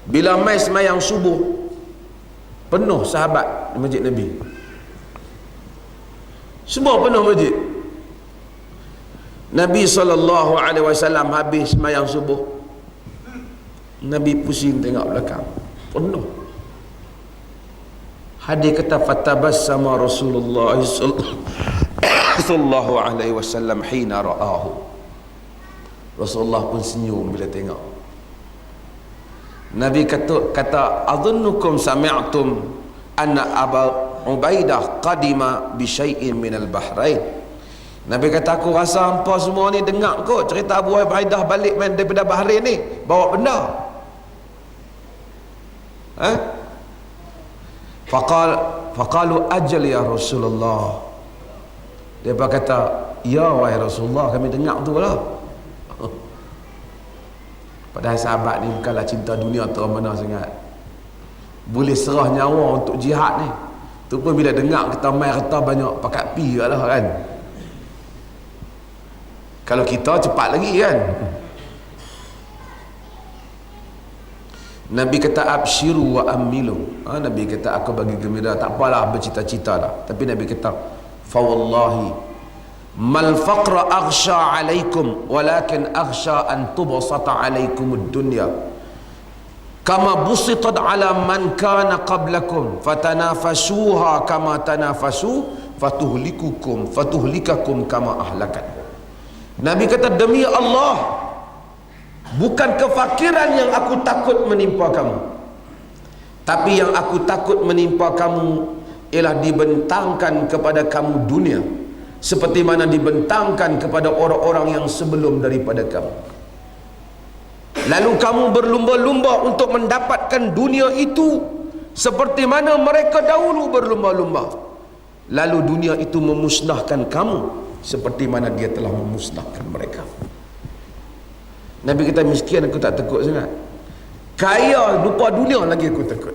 Bila mai semayang subuh, penuh sahabat di masjid Nabi. Semua penuh masjid. Nabi SAW habis semayang subuh, Nabi pusing tengok belakang, penuh. Hadis kata fatabassama Rasulullah sallallahu alaihi wasallam hina ra'ahu. Rasulullah pun senyum bila tengok. Nabi kata adhunnukum sami'tum anna Abu Ubaidah qadima bi syai'in min al-Bahrain. Nabi kata aku rasa hampa semua ni dengar kot cerita Abu Ubaidah balik main daripada Bahrain ni bawa benda. Faqalu ajal ya Rasulullah. Dia kata, ya wahai Rasulullah, kami dengar tu lah. Padahal sahabat ni bukanlah cinta dunia termena sangat, boleh serah nyawa untuk jihad ni. Tu pun bila dengar kita mai harta banyak, pakat pi lah kan. Kalau kita cepat lagi kan. Nabi kata abshiru wa amilu. Nabi kata aku bagi gembira, tak apalah bercita-cita lah. Tapi Nabi kata fa wallahi mal faqra aghsha alaikum walakin aghsha an tubsata alaikum ad-dunya kama busitat ala man kana qablakum fatanafasuha kama tanafasu fatuhlikakum kama ahlakat. Nabi kata demi Allah, bukan kefakiran yang aku takut menimpa kamu, tapi yang aku takut menimpa kamu ialah dibentangkan kepada kamu dunia seperti mana dibentangkan kepada orang-orang yang sebelum daripada kamu. Lalu kamu berlumba-lumba untuk mendapatkan dunia itu seperti mana mereka dahulu berlumba-lumba. Lalu dunia itu memusnahkan kamu seperti mana dia telah memusnahkan mereka. Nabi kata miskin aku tak takut sangat, kaya lupa dunia lagi aku takut.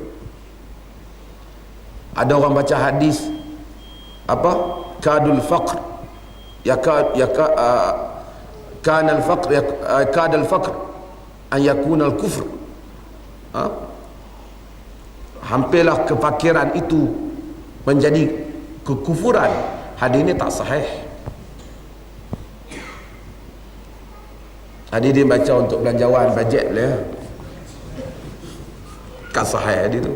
Ada orang baca hadis apa? Kadul faqr kana al-faqr kada al-faqr an yakuna al-kufr. Hampirlah kefakiran itu menjadi kekufuran. Hadis ini tak sahih. Hadis dia baca untuk belanjawan bajet boleh, tak sahih hadis itu.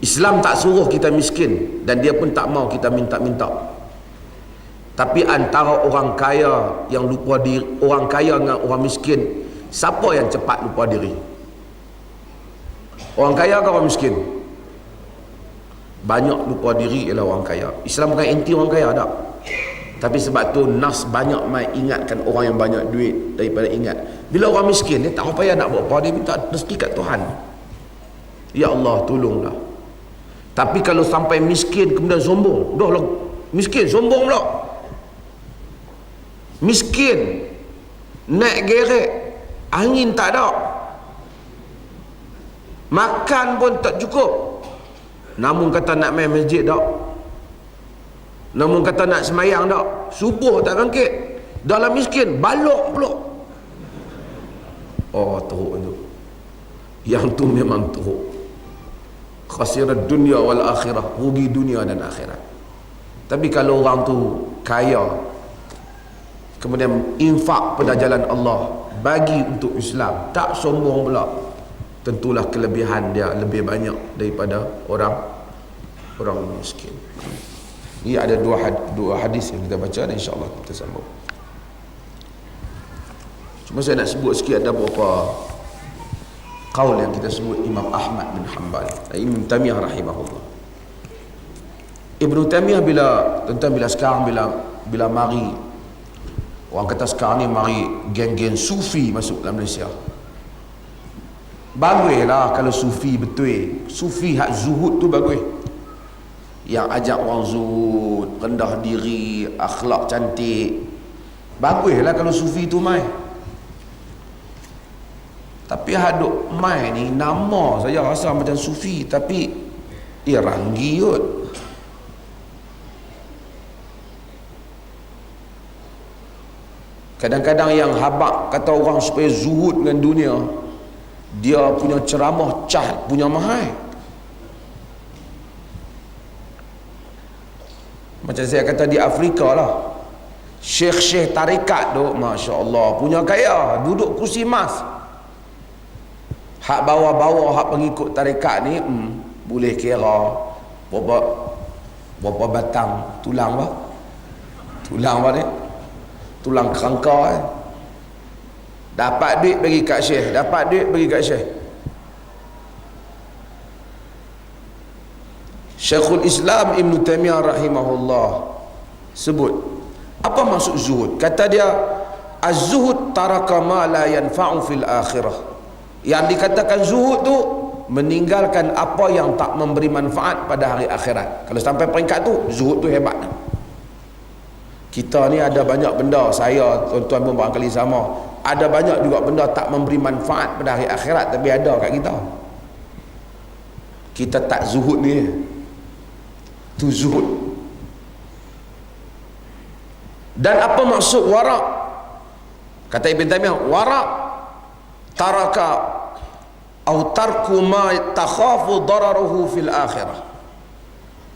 Islam tak suruh kita miskin, dan dia pun tak mau kita minta-minta. Tapi antara orang kaya yang lupa diri, orang kaya dengan orang miskin, siapa yang cepat lupa diri? Orang kaya ke orang miskin? Banyak lupa diri ialah orang kaya. Islam bukan anti orang kaya tak. Tapi sebab tu nas banyak mai ingatkan orang yang banyak duit daripada ingat. Bila orang miskin dia tak apa payah nak buat apa, dia minta rezeki kat Tuhan. Ya Allah tolonglah. Tapi kalau sampai miskin kemudian sombong, dah lah miskin sombong pula. Miskin naik gerek, angin tak ada, makan pun tak cukup, namun kata nak main masjid tak, namun kata nak semayang tak, subuh tak bangkit, dalam miskin balok pula. Oh teruk tu, yang tu memang teruk. Khasirat dunia wal akhirah, rugi dunia dan akhirat. Tapi kalau orang tu kaya, kemudian infak pada jalan Allah, bagi untuk Islam, tak sombong pula, tentulah kelebihan dia lebih banyak daripada orang miskin. Ini ada dua hadis yang kita baca dan insya-Allah kita sambung. Cuma saya nak sebut sikit ada beberapa qaul yang kita sebut Imam Ahmad bin Hanbal, Ibn Taimiyah rahimahullah. Ibn Taimiyah bila sekarang bila mari orang kata sekarang ni mari geng-geng sufi masuk dalam Malaysia. Baguslah kalau sufi betul. Sufi hak zuhud tu bagus. Yang ajak orang zuhud, rendah diri, akhlak cantik. Baguslah kalau sufi tu mai. Tapi haduk mai ni nama saya rasa macam sufi tapi dia ranggi kot. Kadang-kadang yang habaq kata orang supaya zuhud dengan dunia, dia punya ceramah cah punya mahal. Macam saya kata di Afrika lah, syekh-syekh tarikat tu Masya Allah punya kaya, duduk kursi emas. Hak bawah-bawah hak pengikut tarikat ni boleh kira berapa batang tulang apa? Tulang apa ni? Tulang kerangka dapat duit bagi kat syekh, dapat duit bagi kat syekh. Syekhul Islam Ibn Taimiyah rahimahullah sebut apa maksud zuhud. Kata dia az-zuhud taraka ma la yanfa'u fil akhirah. Yang dikatakan zuhud tu meninggalkan apa yang tak memberi manfaat pada hari akhirat. Kalau sampai peringkat tu, zuhud tu hebat. Kita ni ada banyak benda, saya tuan-tuan pun barangkali sama, ada banyak juga benda tak memberi manfaat pada hari akhirat, tapi ada kat kita. Kita tak zuhud ni, tu zuhud. Dan apa maksud wara'? Kata Ibn Taimiyah, wara' taraka atau tarku ma takhafu dararuhu fil akhirah,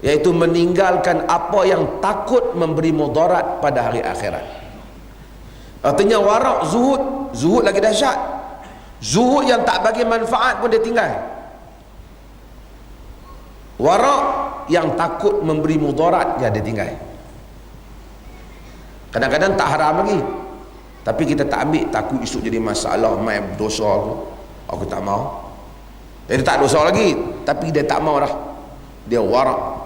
iaitu meninggalkan apa yang takut memberi mudarat pada hari akhirat. Artinya wara' zuhud lagi dahsyat. Zuhud yang tak bagi manfaat pun dia tinggal. Wara' yang takut memberi mudarat dia tinggal. Kadang-kadang tak haram lagi, tapi kita tak ambil, takut esok jadi masalah, mai dosa aku tak mau. Dia tak dosa lagi, tapi dia tak mau dah. Dia wara'.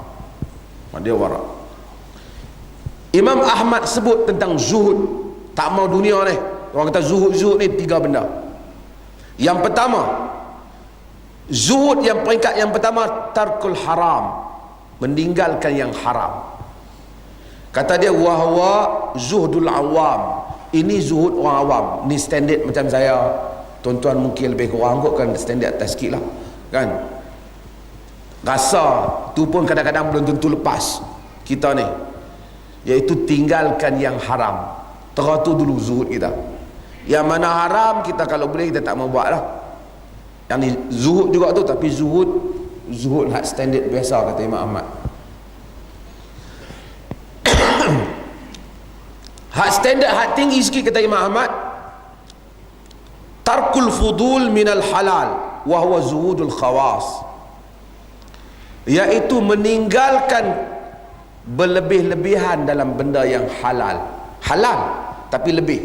Dia wara'. Imam Ahmad sebut tentang zuhud, tak mau dunia ni. Orang kata zuhud ni tiga benda. Yang pertama, zuhud yang peringkat yang pertama, tarkul haram, meninggalkan yang haram. Kata dia wahwa zuhdul awam. Ini zuhud orang awam. Ni standard macam saya. Tuan-tuan mungkin lebih kurang kot kan, standard atas sikit lah kan. Rasa tu pun kadang-kadang belum tentu lepas kita ni, iaitu tinggalkan yang haram. Teratur dulu zuhud kita. Yang mana haram kita kalau boleh kita tak mau buat lah. Yang ni zuhud juga tu, tapi zuhud hak standard biasa kata Imam Ahmad. Hak standard, hak tinggi sikit kata Imam Ahmad, tarkul fudul minal halal wa huwa zuhudul khawas, iaitu meninggalkan berlebih-lebihan dalam benda yang halal tapi lebih.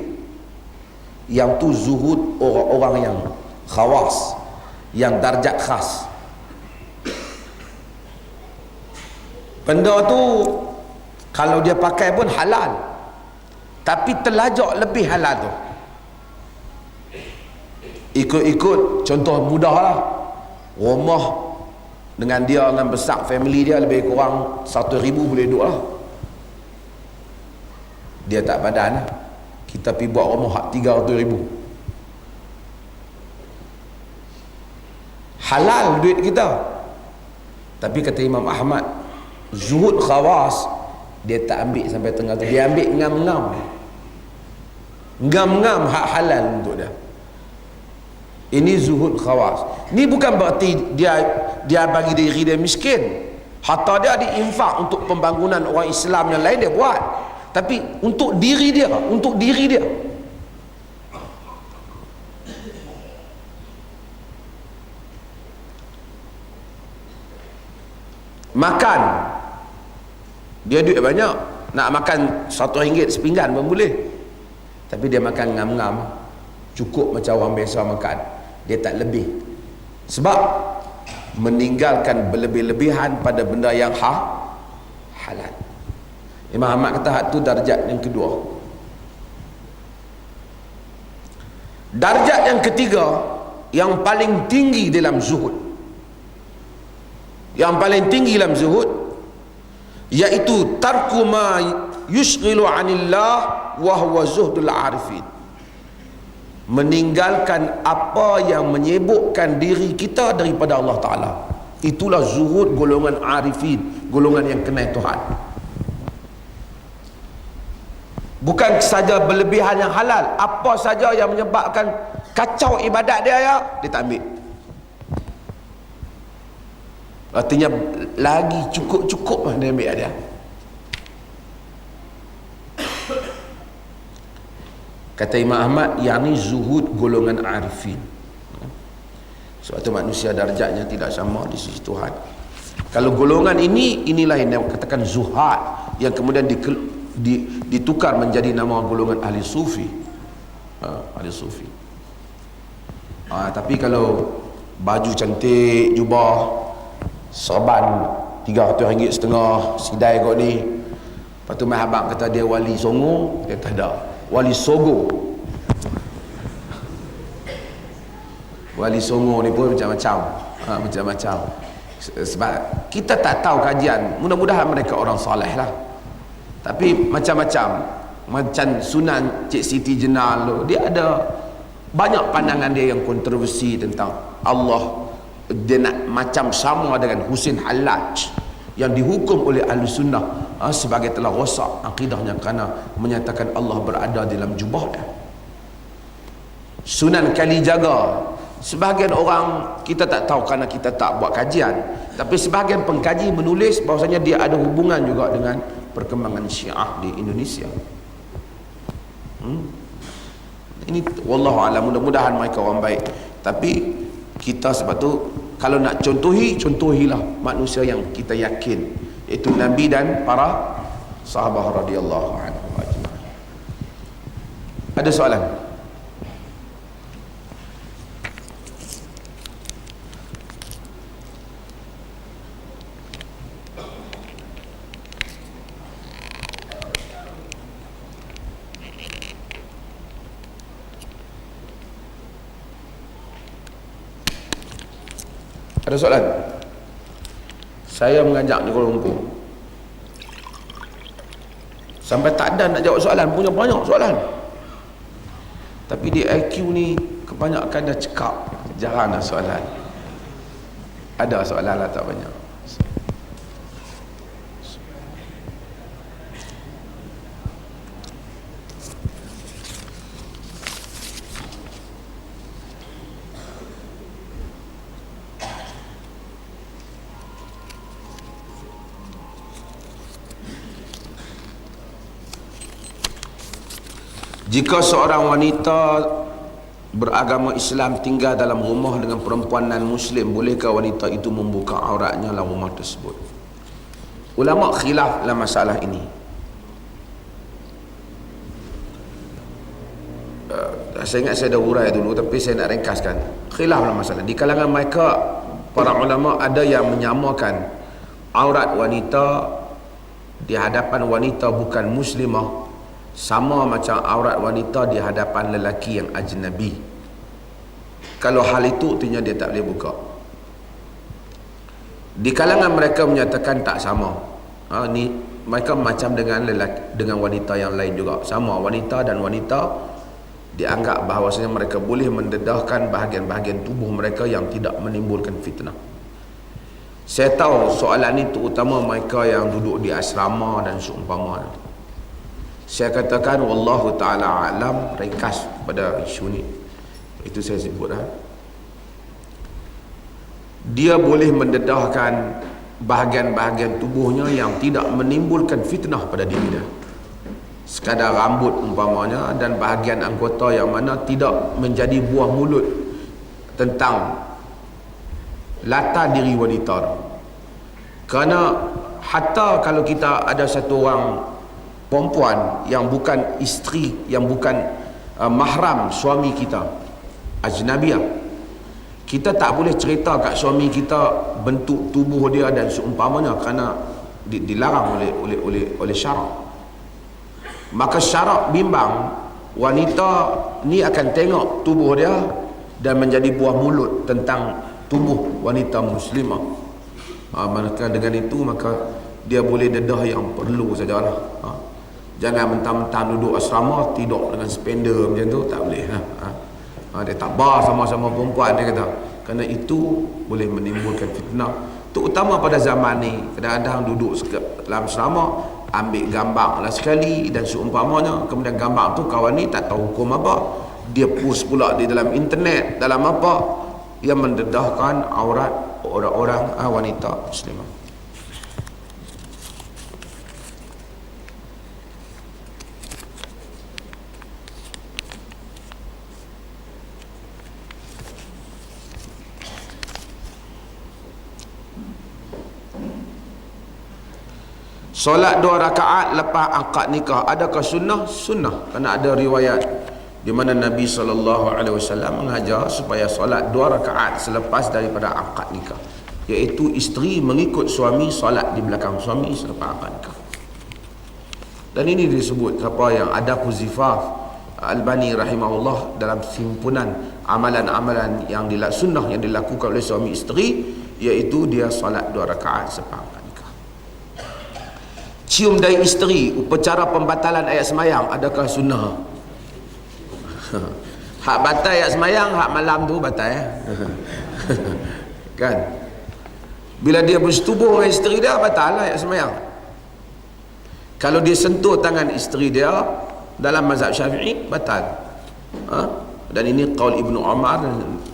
Yang tu zuhud orang-orang yang khawas, yang darjat khas. Benda tu kalau dia pakai pun halal, tapi telajak lebih halal tu. Ikut-ikut contoh mudah lah, rumah dengan dia, dengan besar family dia lebih kurang 1,000 boleh duduk lah. Dia tak badan lah, kita pergi buat rumah hak 300,000, halal duit kita. Tapi kata Imam Ahmad, zuhud khawas dia tak ambil sampai tengah tu, dia ambil ngam-ngam hak halal untuk dia. Ini zuhud khawas. Ni bukan berarti dia bagi diri dia miskin, harta dia diinfak untuk pembangunan orang Islam yang lain dia buat, tapi untuk diri dia, makan, dia duit banyak, nak makan RM1 sepinggan pun boleh, tapi dia makan ngam-ngam, cukup macam orang biasa makan, dia tak lebih. Sebab meninggalkan berlebih-lebihan pada benda yang halal. Imam Ahmad kata hak tu darjat yang kedua. Darjat yang ketiga, yang paling tinggi dalam zuhud, iaitu tarku ma yushghilu anillah wa huwa zuhdul arifin. Meninggalkan apa yang menyibukkan diri kita daripada Allah Ta'ala. Itulah zuhud golongan arifin, golongan yang kenal Tuhan. Bukan saja berlebihan yang halal, apa saja yang menyebabkan kacau ibadat dia tak ambil. Artinya lagi cukup-cukup dia ambil dia. Kata Imam Ahmad, yang ni zuhud golongan arifin. Sebab tu manusia darjatnya tidak sama di sisi Tuhan. Kalau golongan inilah yang katakan zuhad, yang kemudian ditukar menjadi nama golongan ahli sufi. Ahli sufi. Tapi kalau baju cantik, jubah, serban RM300.5, sidai kot ni, lepas tu mai abang kata dia wali songo, dia tak ada, wali sogo. Wali songo ni pun macam-macam, macam-macam. Sebab kita tak tahu kajian, mudah-mudahan mereka orang soleh lah, tapi macam-macam. Macam Sunan Cik Siti Jenal tu, dia ada banyak pandangan dia yang kontroversi tentang Allah. Dia nak macam sama dengan Husin Hallaj yang dihukum oleh ahli sunnah sebagai telah rosak akidahnya kerana menyatakan Allah berada dalam jubah dia. Sunan Kalijaga, sebahagian orang kita tak tahu kerana kita tak buat kajian, tapi sebahagian pengkaji menulis bahawasanya dia ada hubungan juga dengan perkembangan Syiah di Indonesia. Ini wallahu a'lam, mudah-mudahan mereka orang baik. Tapi kita sebab tu kalau nak contohilah manusia yang kita yakin, iaitu Nabi dan para sahabat radhiyallahu anhu ajma'in. Ada soalan? Ada soalan? Saya mengajak di Kuala Lumpur, sampai tak ada nak jawab soalan, punya banyak soalan. Tapi di IQ ni kebanyakan dah cekap, jarang ada soalan. Ada soalan lah, tak banyak. Jika seorang wanita beragama Islam tinggal dalam rumah dengan perempuan non-Muslim, bolehkah wanita itu membuka auratnya dalam rumah tersebut? Ulama khilaf dalam masalah ini. Saya ingat saya dah urai dulu, tapi saya nak ringkaskan. Khilaflah masalah. Di kalangan mereka, para ulama ada yang menyamakan aurat wanita di hadapan wanita bukan muslimah sama macam aurat wanita di hadapan lelaki yang ajnabi. Kalau hal itu, artinya dia tak boleh buka. Di kalangan mereka menyatakan tak sama. Ni mereka macam dengan lelaki, dengan wanita yang lain juga. Sama, wanita dan wanita dianggap bahawasanya mereka boleh mendedahkan bahagian-bahagian tubuh mereka yang tidak menimbulkan fitnah. Saya tahu soalan ini terutama mereka yang duduk di asrama dan seumpama. Saya katakan wallahu ta'ala alam, ringkas pada isu ni. Itu saya sebut dia boleh mendedahkan bahagian-bahagian tubuhnya yang tidak menimbulkan fitnah pada diri dia. Sekadar rambut umpamanya, dan bahagian anggota yang mana tidak menjadi buah mulut tentang latar diri wanita. Kerana hatta kalau kita ada satu orang perempuan yang bukan isteri, yang bukan mahram suami kita, ajnabiyah, kita tak boleh cerita kat suami kita bentuk tubuh dia dan seumpamanya, kerana dilarang oleh syarak. Maka syarak bimbang wanita ni akan tengok tubuh dia dan menjadi buah mulut tentang tubuh wanita muslimah. Maka dengan itu maka dia boleh dedah yang perlu sajalah. Jangan mentang-mentang duduk asrama tidur dengan spender macam tu, tak boleh. Dia tak bar sama-sama perempuan, dia kata, kerana itu boleh menimbulkan fitnah, terutama pada zaman ni. Kadang-kadang duduk dalam asrama, ambil gambar lah sekali dan seumpamanya, kemudian gambar tu kawan ni tak tahu hukum apa, dia post pula di dalam internet, dalam apa yang mendedahkan aurat orang-orang wanita muslimah. Solat 2 rakaat lepas akad nikah, adakah sunnah? Sunnah, kerana ada riwayat di mana Nabi SAW mengajar supaya solat 2 rakaat selepas daripada akad nikah, iaitu isteri mengikut suami, solat di belakang suami selepas akad nikah. Dan ini disebut siapa yang ada Huzifah Albani rahimahullah dalam simpunan amalan-amalan yang sunnah yang dilakukan oleh suami isteri, iaitu dia solat 2 rakaat selepas akad. Cium dahi isteri, upacara pembatalan ayat semayang, adakah sunnah? Hak batal ayat semayang, hak malam tu batal kan? Bila dia bersetubuh dengan isteri dia, batal lah ayat semayang. Kalau dia sentuh tangan isteri dia dalam mazhab Syafi'i, batal. Dan ini qaul Ibnu Umar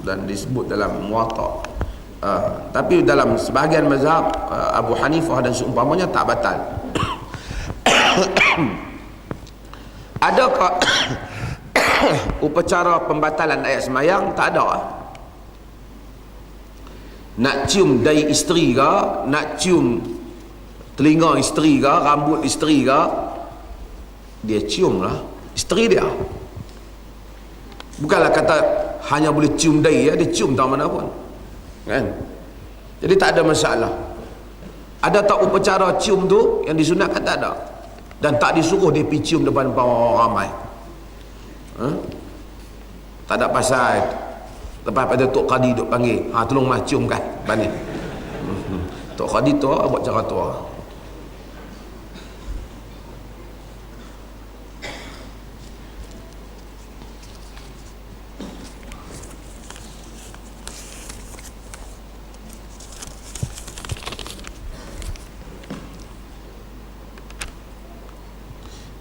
dan disebut dalam Muwatta. Tapi dalam sebahagian mazhab Abu Hanifah dan seumpamanya tak batal. Adakah upacara pembatalan ayat semayang? Tak ada. Nak cium dahi isteri ke, nak cium telinga isteri ke, rambut isteri ke, dia cium lah isteri dia. Bukanlah kata hanya boleh cium dahi, dia cium tak mana pun kan? Jadi tak ada masalah. Ada tak upacara cium tu yang disunatkan? Tak ada. Dan tak disuruh dia pergi cium depan orang ramai. Tak ada pasal. Lepas pada Tok Qadi duk panggil, tolong mas cium kan bani. Tok Qadi tu buat cara tu.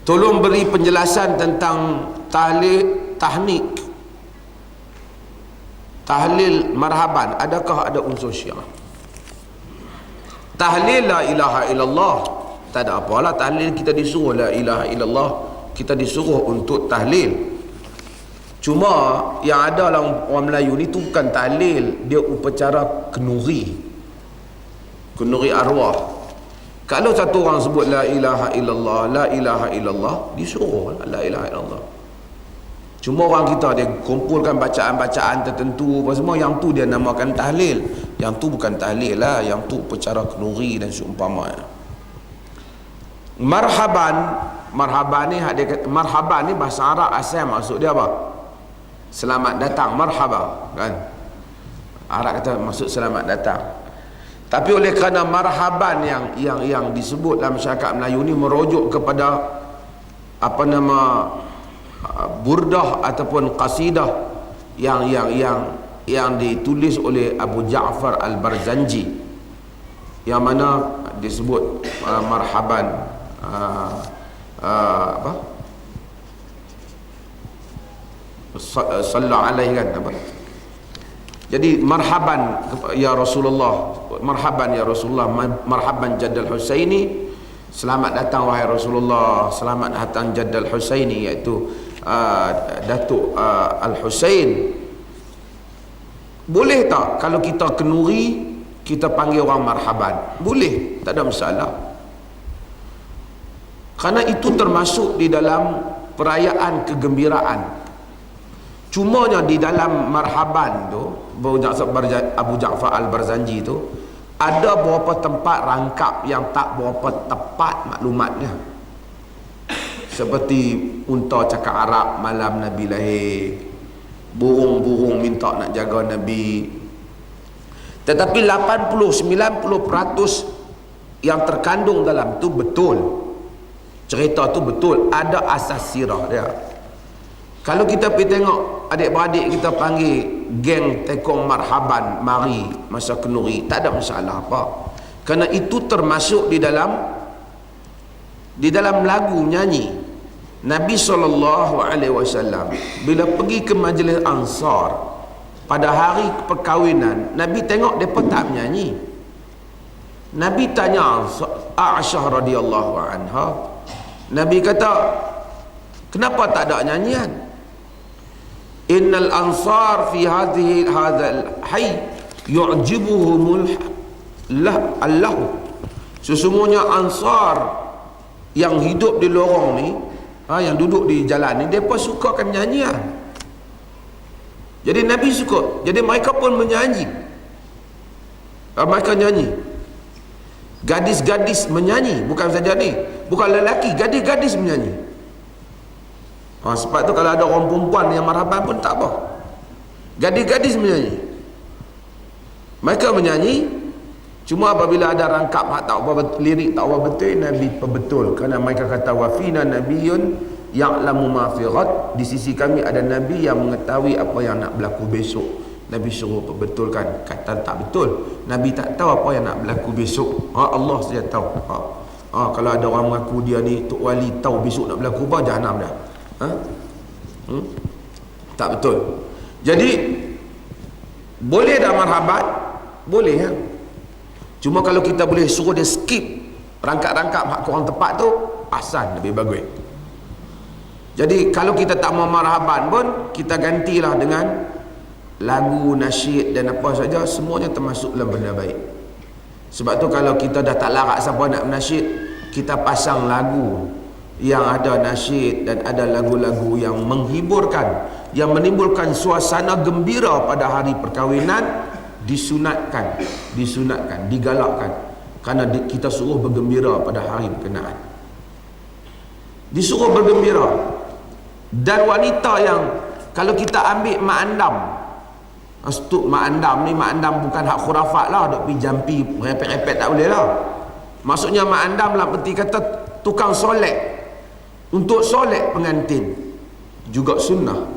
Tolong beri penjelasan tentang tahnik, tahlil marhaban, adakah ada unsur syiah? Tahlil la ilaha illallah, tak ada apalah tahlil, kita disuruh la ilaha illallah, kita disuruh untuk tahlil. Cuma yang ada dalam orang Melayu ni tu bukan tahlil, dia upacara kenuri arwah. Kalau satu orang sebut la ilaha illallah, la ilaha illallah, disuruh la ilaha illallah. Cuma orang kita dia kumpulkan bacaan-bacaan tertentu apa semua, yang tu dia namakan tahlil. Yang tu bukan tahlil lah, yang tu percara kenuri dan seumpamanya. Marhaban ni marhaban ni bahasa Arab asal maksud dia apa? Selamat datang, marhaba kan. Arab kata maksud selamat datang. Tapi oleh kerana marhaban yang disebut dalam masyarakat Melayu ni merujuk kepada apa nama burdah ataupun qasidah yang ditulis oleh Abu Ja'far Al-Barzanji, yang mana disebut marhaban apa sallallahu alaihi kan apa. Jadi marhaban ya Rasulullah, marhaban ya Rasulullah, marhaban Jaddal Husaini, selamat datang wahai Rasulullah, selamat datang Jaddal Husaini, iaitu Datuk Al-Husain. Boleh tak kalau kita kenuri kita panggil orang marhaban? Boleh, tak ada masalah. Kerana itu termasuk di dalam perayaan kegembiraan. Cumanya di dalam marhaban tu, Abu Ja'far Al-Barzanji tu, ada beberapa tempat rangkap yang tak berapa tepat maklumatnya. Seperti unta cakap Arab malam Nabi lahir, burung-burung minta nak jaga Nabi. Tetapi 80-90% yang terkandung dalam tu betul. Cerita tu betul, ada asas sirah dia. Kalau kita pergi tengok adik-beradik kita panggil geng tekong marhaban mari masa kenuri, tak ada masalah apa. Kerana itu termasuk di dalam lagu nyanyi. Nabi SAW bila pergi ke majlis Ansar pada hari perkahwinan, Nabi tengok mereka tak menyanyi. Nabi tanya Aisyah radhiyallahu anha, Nabi kata, kenapa tak ada nyanyian? Innal ansar fi hadzal hayy yu'jibuhumul Allah. Sesungguhnya ansar yang hidup di lorong ni, yang duduk di jalan ni, mereka sukakan nyanyian. Jadi Nabi suka, jadi mereka pun menyanyi. Mereka nyanyi, gadis-gadis menyanyi, bukan saja ni, bukan lelaki, gadis-gadis menyanyi. Sebab tu kalau ada orang perempuan yang marhaban pun tak apa, gadis-gadis menyanyi. Mereka menyanyi. Cuma apabila ada rangkap tak apa lirik tak apa betul, Nabi perbetul. Kerana mereka kata wafina nabiyyun ya'lamu ma fi ghad, di sisi kami ada Nabi yang mengetahui apa yang nak berlaku besok. Nabi suruh perbetulkan. Kata tak betul, Nabi tak tahu apa yang nak berlaku besok. Allah saja tahu. Kalau ada orang mengaku dia ni Tok Wali tahu besok nak berlaku apa, jahanam dah. Tak betul. Jadi boleh dah marhaban? Boleh ya. Cuma kalau kita boleh suruh dia skip rangkap-rangkap hak korang tepat tu, asan lebih bagus. Jadi kalau kita tak mau marhaban pun, kita gantilah dengan lagu, nasyid dan apa saja, semuanya termasuk dalam benda baik. Sebab tu kalau kita dah tak larat siapa nak nasyid, kita pasang lagu yang ada nasyid dan ada lagu-lagu yang menghiburkan, yang menimbulkan suasana gembira pada hari perkahwinan. Disunatkan, digalakkan, kerana kita suruh bergembira pada hari berkenaan. Disuruh bergembira. Dan wanita yang kalau kita ambil mak andam, mak andam bukan hak khurafat lah, duk pergi jampi repet-repet, tak boleh lah. Maksudnya mak andam lah berarti kata tukang solek, untuk solek pengantin juga sunnah.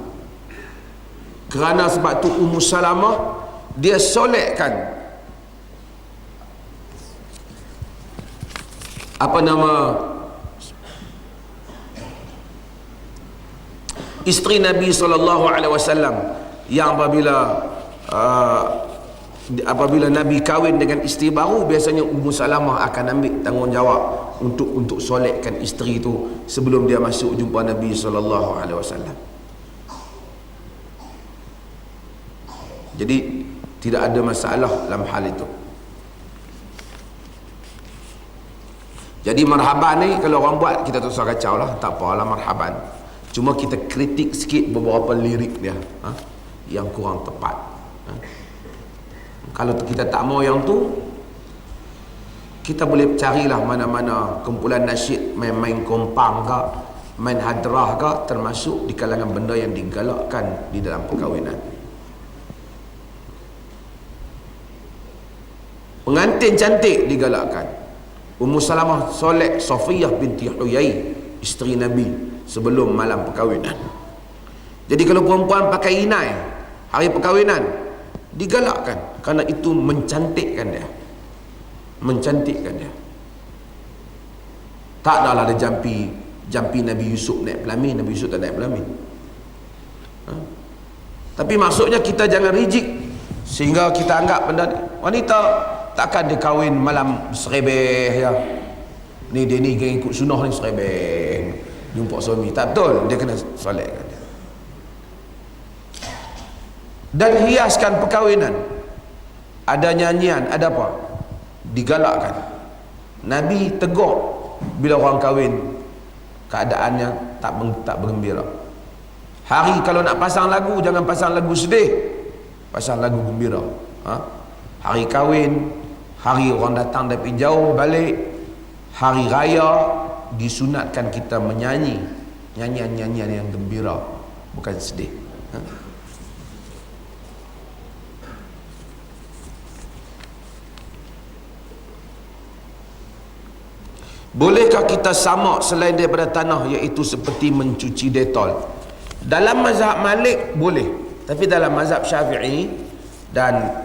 Kerana sebab tu Ummu Salamah dia solekkan apa nama isteri Nabi SAW, yang apabila Nabi kahwin dengan isteri baru, biasanya Ummu Salamah akan ambil tanggungjawab untuk solekkan isteri itu sebelum dia masuk jumpa Nabi SAW. Jadi tidak ada masalah dalam hal itu. Jadi marhaban ni kalau orang buat, kita tak usah kacau lah, tak apalah marhaban. Cuma kita kritik sikit beberapa lirik dia, yang kurang tepat. Kalau kita tak mau yang tu, kita boleh carilah mana-mana kumpulan nasyid main-main kompang ke, main hadrah ke, termasuk di kalangan benda yang digalakkan di dalam perkahwinan. Pengantin cantik digalakkan. Ummu Salamah soleh Safiyah binti Huyai, isteri Nabi sebelum malam perkahwinan. Jadi kalau perempuan pakai inai hari perkahwinan, digalakkan kerana itu mencantikkan dia. Mencantikkan dia. Tak adalah ada jampi Nabi Yusuf naik pelamin, Nabi Yusuf tak naik pelamin. Tapi maksudnya kita jangan rigid sehingga kita anggap benda ni, wanita takkan dia kahwin malam serebeh ya. Ni dia ni ikut sunnah ni serebeh jumpa suami. Tak betul, dia kena solatkan dia. Dan hiaskan perkahwinan. Ada nyanyian, ada apa? Digalakkan. Nabi tegur bila orang kahwin keadaannya tak bergembira. Hari kalau nak pasang lagu, jangan pasang lagu sedih, pasang lagu gembira. Hari kahwin, hari orang datang dari jauh balik, hari raya, disunatkan kita menyanyi nyanyian-nyanyian yang gembira, bukan sedih. Bolehkah kita samak selain daripada tanah, iaitu seperti mencuci detol? Dalam mazhab Malik boleh, tapi dalam mazhab Syafi'i dan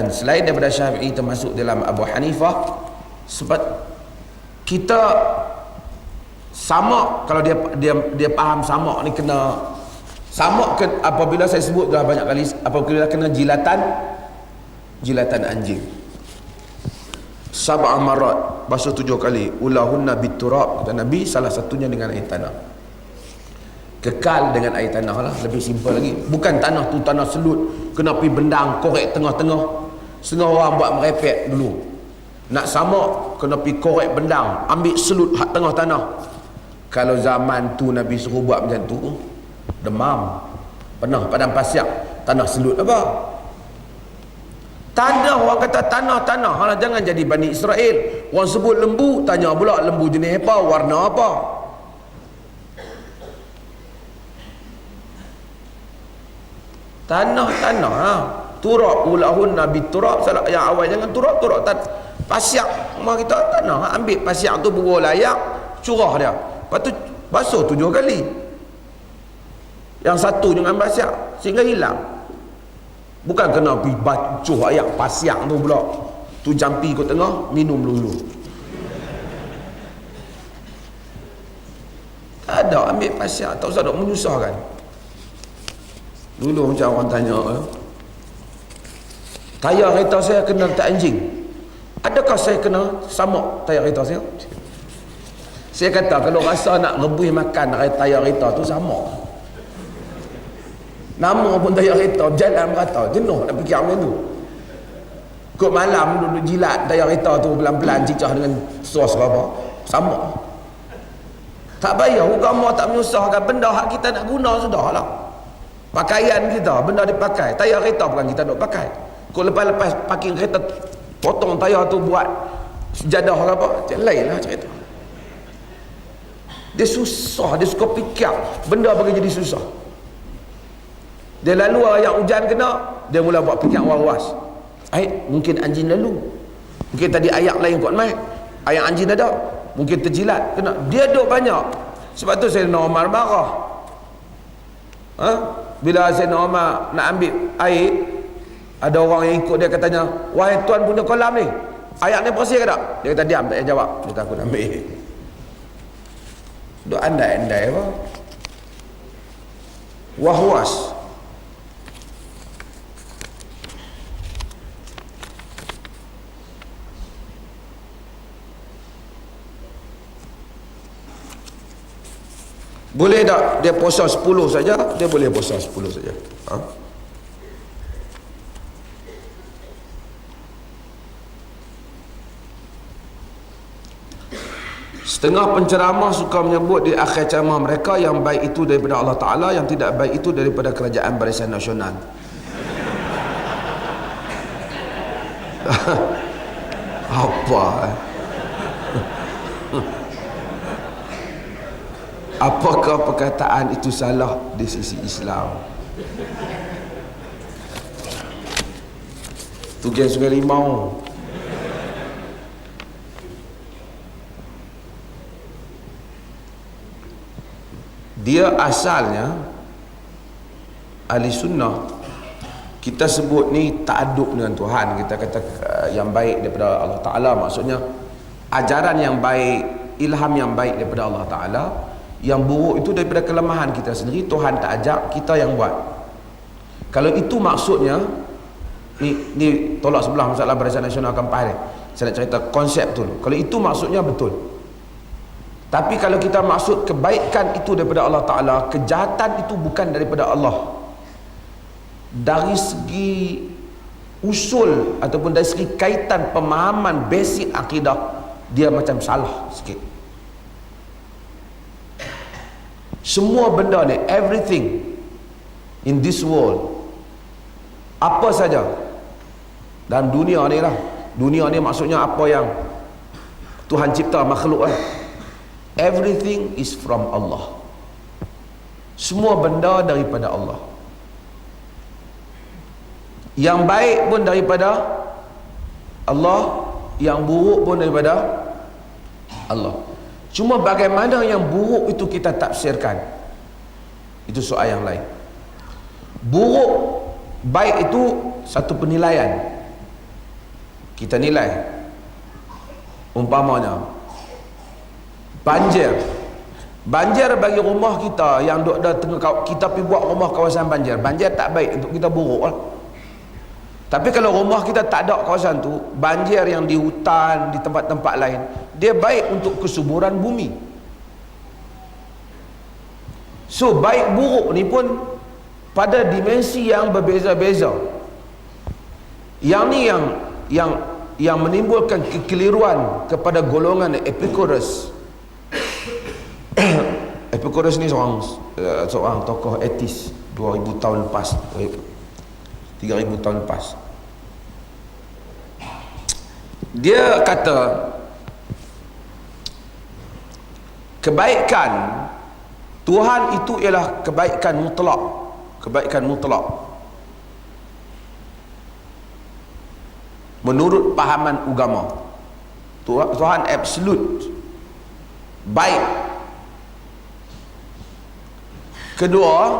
selain daripada Syafi'i termasuk dalam Abu Hanifah, sebab kita samak, kalau dia faham samak ni kena samak apabila saya sebut dah banyak kali, apabila kena jilatan anjing. Sab'a marat, basuh 7 kali, ulahunna biturab, kata Nabi, salah satunya dengan air tanah. Kekal dengan air tanah lah, lebih simple lagi. Bukan tanah tu tanah selut, kena pergi bendang korek tengah-tengah. Setengah orang buat merepek dulu, nak samak kena pergi korek bendang, ambil selut hak tengah tanah. Kalau zaman tu Nabi suruh buat macam tu, demam, pernah padang pasir, tanah selut apa? Tanah, orang kata tanah-tanah. Hala, jangan jadi Bani Israel. Orang sebut lembu, tanya pula lembu jenis apa, warna apa. Tanah-tanah, turab ulahun nabi turab, salah yang awal jangan turab pasir. Rumah kita tanah, ambil pasir tu buruh layak, curah dia. Lepas tu basuh 7 kali. Yang satu jangan pasir sehingga hilang. Bukan kena pergi bacuh ayak pasir tu pula. Tu jampi kat tengah, minum dulu. Tak ada, ambil pasir, tak usah nak menyusahkan. Dulu macam orang tanya, tayar kereta saya kena letak anjing, adakah saya kena samak tayar kereta saya? Saya kata kalau rasa nak rebus makan tayar kereta tu, samak. Nama pun tayar kereta, jalan merata, jenuh nak fikir macam tu. Kut malam duduk jilat tayar kereta tu pelan-pelan, cicah dengan sos apa, sama. Tak payah agama tak menyusahkan, benda hak kita nak guna sudahlah. Pakaian kita, benda dipakai, tayar kereta bukan kita nak pakai. Kau lepas-lepas parking kereta, potong tayar tu buat sejadah ke apa, lain lah cerita. Dia susah, dia suka fikir benda bagi jadi susah. Dia lalu ayat hujan kena, dia mula buat fikir was-was. Mungkin anjing lalu, mungkin tadi ayat lain kot mai, ayat anjing ada, mungkin terjilat kena. Dia duk banyak. Sebab tu Sayyidina Umar marah. Bila Sayyidina Umar nak ambil air, ada orang yang ikut dia, katanya, wahai tuan punya kolam ni, ayat ni bersih ke tak? Dia kata diam, tak payah jawab. Dia kata aku nak ambil. Duk andai-andai apa, wahwas. Boleh tak dia puasa 10 saja? Dia boleh puasa 10 saja. Setengah penceramah suka menyebut di akhir ceramah mereka yang baik itu daripada Allah Ta'ala, yang tidak baik itu daripada Kerajaan Barisan Nasional. Apa? Apakah perkataan itu salah di sisi Islam? Tu geng Sungai Limau. Dia asalnya ahli sunnah. Kita sebut ni ta'adub dengan Tuhan. Kita kata yang baik daripada Allah Ta'ala. Maksudnya ajaran yang baik, ilham yang baik daripada Allah Ta'ala. Yang buruk itu daripada kelemahan kita sendiri. Tuhan tak ajak, kita yang buat. Kalau itu maksudnya, ni tolak sebelah masalah Barisan Nasional Kampah ni. Saya nak cerita konsep tu. Kalau itu maksudnya betul. Tapi kalau kita maksud kebaikan itu daripada Allah Ta'ala, kejahatan itu bukan daripada Allah, dari segi usul ataupun dari segi kaitan pemahaman basic akidah, dia macam salah sikit. Semua benda ni, everything in this world, apa saja dalam dunia ni lah. Dunia ni maksudnya apa yang Tuhan cipta, makhluk lah. Everything is from Allah. Semua benda daripada Allah. Yang baik pun daripada Allah, yang buruk pun daripada Allah. Cuma bagaimana yang buruk itu kita tafsirkan, itu soal yang lain. Buruk, baik itu satu penilaian. Kita nilai. Umpamanya banjir bagi rumah kita yang duduk dah tengah, kita pergi buat rumah kawasan banjir tak baik untuk kita, buruk lah. Tapi kalau rumah kita tak ada kawasan tu, banjir yang di hutan, di tempat-tempat lain, dia baik untuk kesuburan bumi. So baik buruk ni pun pada dimensi yang berbeza-beza. Yang ni yang menimbulkan kekeliruan kepada golongan Epicurus. Epicurus ni seorang tokoh etis 2000 tahun lepas, 3000 tahun lepas. Dia kata kebaikan Tuhan itu ialah kebaikan mutlak. Kebaikan mutlak menurut pahaman agama. Tuhan absolute baik. Kedua,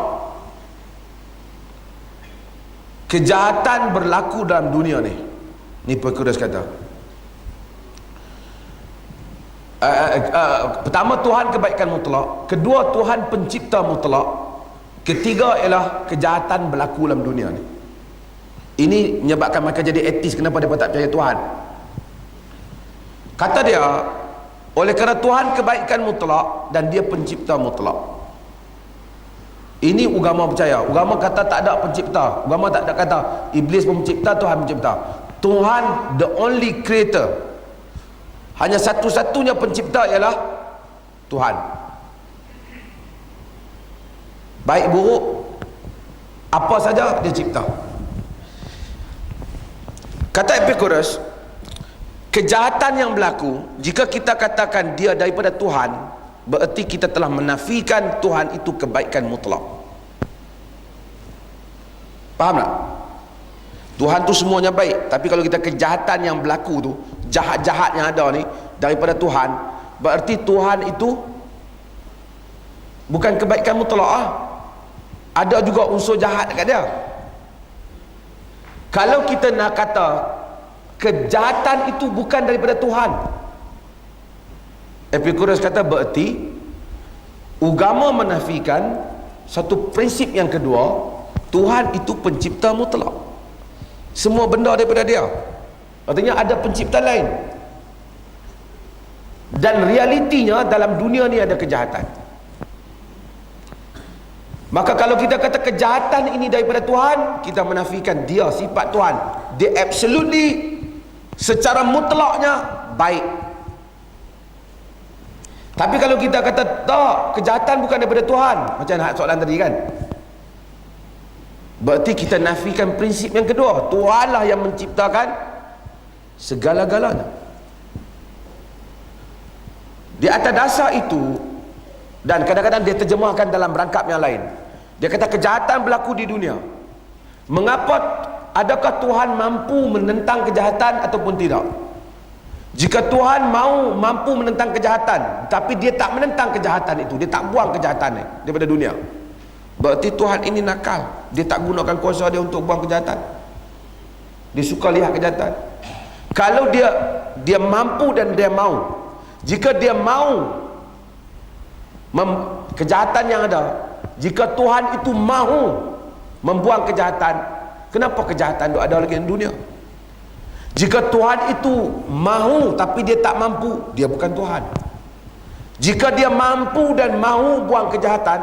kejahatan berlaku dalam dunia ni. Ni Epicurus kata. Pertama, Tuhan kebaikan mutlak. Kedua, Tuhan pencipta mutlak. Ketiga ialah kejahatan berlaku dalam dunia ni. Ini menyebabkan mereka jadi etis. Kenapa mereka tak percaya Tuhan? Kata dia, oleh kerana Tuhan kebaikan mutlak dan dia pencipta mutlak. Ini agama percaya. Agama kata tak ada pencipta. Agama tak ada kata iblis pun pencipta, Tuhan pencipta. Tuhan the only creator. Hanya satu-satunya pencipta ialah Tuhan. Baik buruk, apa saja dia cipta. Kata Epicurus, kejahatan yang berlaku, jika kita katakan dia daripada Tuhan, bererti kita telah menafikan Tuhan itu kebaikan mutlak. Faham tak? Tuhan tu semuanya baik, tapi kalau kita kejahatan yang berlaku tu, jahat-jahat yang ada ni daripada Tuhan, bererti Tuhan itu bukan kebaikan mutlak lah. Ada juga unsur jahat dekat dia. Kalau kita nak kata kejahatan itu bukan daripada Tuhan, Epicurus kata bererti agama menafikan satu prinsip yang kedua, Tuhan itu pencipta mutlak. Semua benda daripada dia. Artinya ada pencipta lain. Dan realitinya dalam dunia ni ada kejahatan. Maka kalau kita kata kejahatan ini daripada Tuhan, kita menafikan dia, sifat Tuhan. Dia absolutely, secara mutlaknya baik. Tapi kalau kita kata tak, kejahatan bukan daripada Tuhan, macam soalan tadi kan, berarti kita nafikan prinsip yang kedua. Tuhanlah yang menciptakan segala-galanya. Di atas dasar itu, dan kadang-kadang dia terjemahkan dalam rangkap yang lain, dia kata kejahatan berlaku di dunia. Mengapa? Adakah Tuhan mampu menentang kejahatan ataupun tidak? Jika Tuhan mampu menentang kejahatan, tapi dia tak menentang kejahatan itu, dia tak buang kejahatan daripada dunia, berarti Tuhan ini nakal. Dia tak gunakan kuasa dia untuk buang kejahatan. Dia suka lihat kejahatan. Kalau dia mampu dan dia mau, jika dia mau kejahatan yang ada, jika Tuhan itu mahu membuang kejahatan, kenapa kejahatan itu ada lagi di dunia? Jika Tuhan itu mahu tapi dia tak mampu, dia bukan Tuhan. Jika dia mampu dan mahu buang kejahatan,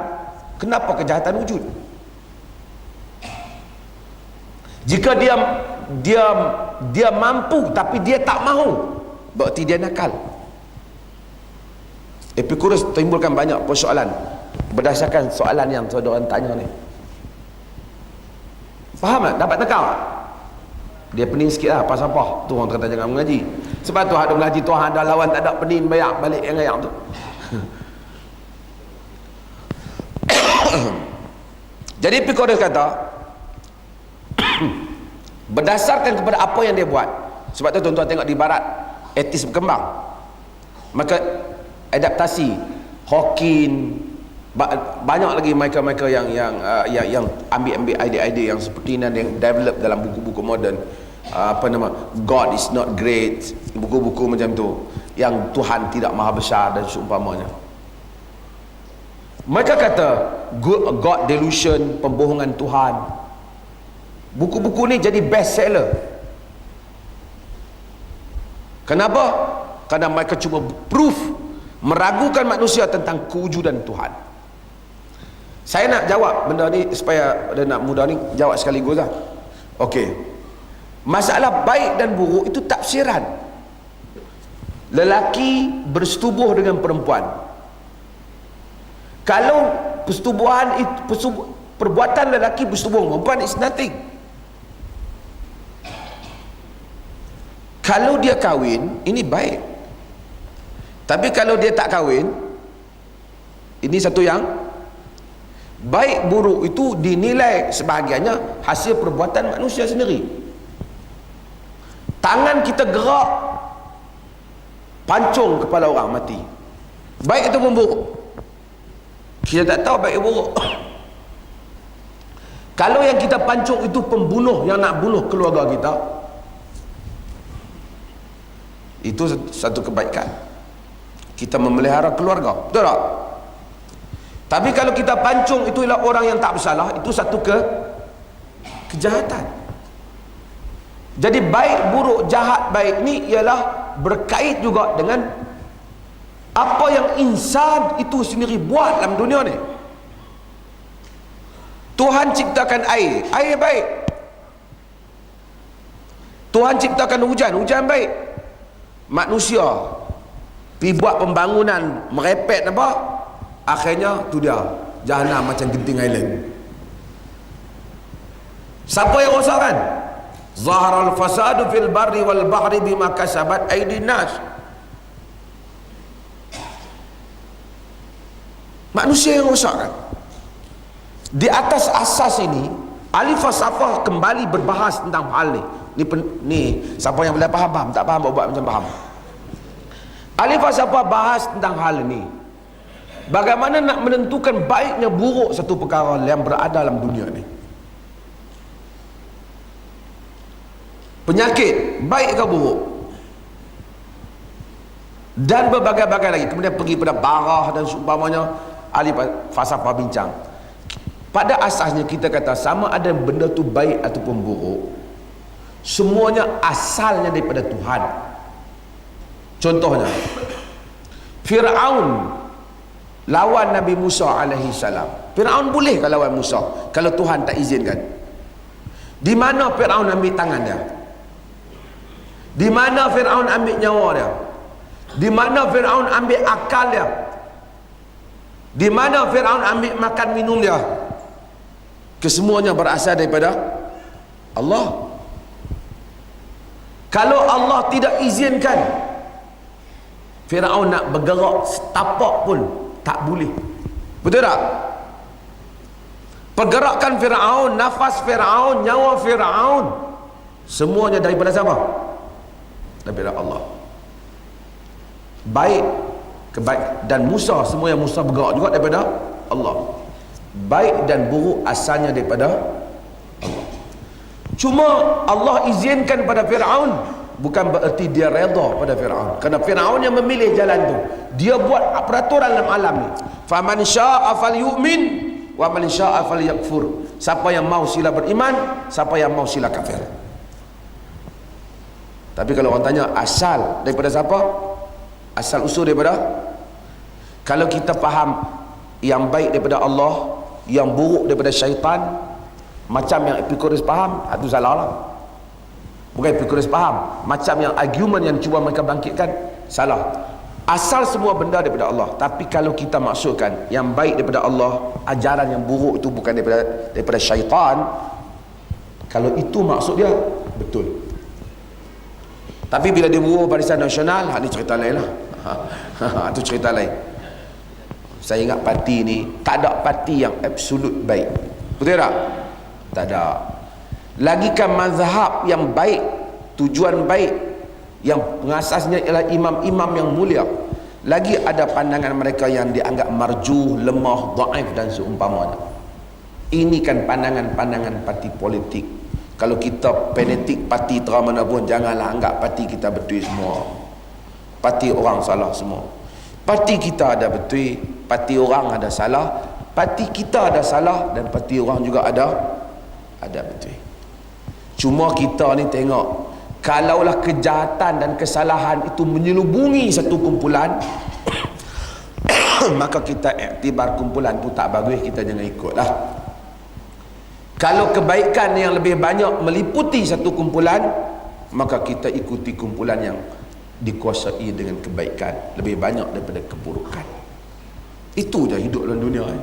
kenapa kejahatan wujud? Jika dia mampu tapi dia tak mahu, berarti dia nakal. Epicurus timbulkan banyak persoalan berdasarkan soalan yang saudara tanya ni. Faham tak? Dapat tekau tak? Dia pening sikit lah pasal apa tu orang kata jangan mengaji. Sebab tu ada mengaji Tuhan ada lawan tak ada pening bayar balik yang tu. Jadi Epicurus kata berdasarkan kepada apa yang dia buat. Sebab tu tuan-tuan tengok di barat etis berkembang, maka adaptasi Hawking, banyak lagi mereka-mereka yang ambil idea-idea yang seperti ini yang develop dalam buku-buku moden, God is not great, buku-buku macam tu, yang Tuhan tidak maha besar dan seumpamanya. Mereka kata God delusion, pembohongan Tuhan. Buku-buku ni jadi best seller. Kenapa? Kerana mereka cuma proof, meragukan manusia tentang kewujudan Tuhan. Saya nak jawab benda ni supaya nak mudah ni jawab sekaligus lah. Okey. Masalah baik dan buruk itu tafsiran. Lelaki bersetubuh dengan perempuan. Kalau persetubuhan itu, perbuatan lelaki bersetubuh dengan perempuan is nothing. Kalau dia kahwin, ini baik. Tapi kalau dia tak kahwin, ini satu yang baik buruk itu dinilai sebahagiannya hasil perbuatan manusia sendiri. Tangan kita gerak pancung kepala orang mati, baik itu pun buruk, kita tak tahu baik buruk. Kalau yang kita pancung itu pembunuh yang nak bunuh keluarga kita, itu satu kebaikan, kita memelihara keluarga, betul tak? Tapi kalau kita pancung itu ialah orang yang tak bersalah, itu satu kejahatan. Jadi baik buruk jahat baik ni ialah berkait juga dengan apa yang insan itu sendiri buat dalam dunia ni. Tuhan ciptakan air, air baik. Tuhan ciptakan hujan, hujan baik. Manusia pergi buat pembangunan merepet apa, akhirnya tu dia jahanam macam Genting Island. Siapa yang rosakkan? Zaharal fasadu fil barri wal bahri bima kasabat aydin nas. Manusia yang rosakkan. Di atas asas ini ahli falsafah kembali berbahas tentang hal ni. Ni siapa yang boleh faham, tak faham buat macam faham. Ahli falsafah bahas tentang hal ini. Bagaimana nak menentukan baiknya buruk satu perkara yang berada dalam dunia ni. Penyakit baik ke buruk, dan berbagai-bagai lagi. Kemudian pergi pada barah dan seumpamanya. Ahli falsafah bincang. Pada asasnya kita kata sama ada benda tu baik ataupun buruk, semuanya asalnya daripada Tuhan. Contohnya Fir'aun lawan Nabi Musa alaihi salam. Fir'aun boleh ke lawan Musa kalau Tuhan tak izinkan? Di mana Fir'aun ambil tangan dia? Di mana Fir'aun ambil nyawa dia? Di mana Fir'aun ambil akal dia? Di mana Firaun ambil makan minum dia? Kesemuanya berasal daripada Allah. Kalau Allah tidak izinkan Firaun nak bergerak setapak pun tak boleh. Betul tak? Pergerakan Firaun, nafas Firaun, nyawa Firaun, semuanya daripada siapa? Daripada Allah. Baik dan Musa, semua yang Musa bergerak juga daripada Allah. Baik dan buruk asalnya daripada Allah. Cuma Allah izinkan pada Firaun, bukan bererti dia redha pada Firaun. Kerana Firaun yang memilih jalan tu. Dia buat peraturan dalam alam ni. Faman syaa'a falyu'min wa man syaa'a falyakfur. Siapa yang mau sila beriman, siapa yang mau sila kafir. Tapi kalau orang tanya asal daripada siapa? Asal usul daripada, kalau kita faham yang baik daripada Allah, yang buruk daripada syaitan, macam yang Epikuris faham, itu salah lah. Bukan Epikuris faham, macam yang argument yang cuba mereka bangkitkan, salah. Asal semua benda daripada Allah. Tapi kalau kita maksudkan yang baik daripada Allah, ajaran yang buruk itu bukan daripada syaitan, kalau itu maksud dia, betul. Tapi bila dia buruh Barisan Nasional, ini cerita lain lah. Itu cerita lain. Saya ingat parti ni tak ada parti yang absolut baik. Betul tak? Tak ada. Lagikan mazhab yang baik, tujuan baik, yang pengasasnya ialah imam-imam yang mulia, lagi ada pandangan mereka yang dianggap marjuh, lemah, dhaif dan seumpamanya. Ini kan pandangan-pandangan parti politik. Kalau kita fanatik parti teramana pun, janganlah anggap parti kita betul semua. Parti orang salah semua. Parti kita ada betul, parti orang ada salah, parti kita ada salah dan parti orang juga ada betul. Cuma kita ni tengok, kalaulah kejahatan dan kesalahan itu menyelubungi satu kumpulan, maka kita iktibar kumpulan tu tak bagus, kita jangan ikutlah. Kalau kebaikan yang lebih banyak meliputi satu kumpulan, maka kita ikuti kumpulan yang dikuasai dengan kebaikan lebih banyak daripada keburukan. Itu je hidup dalam dunia ni.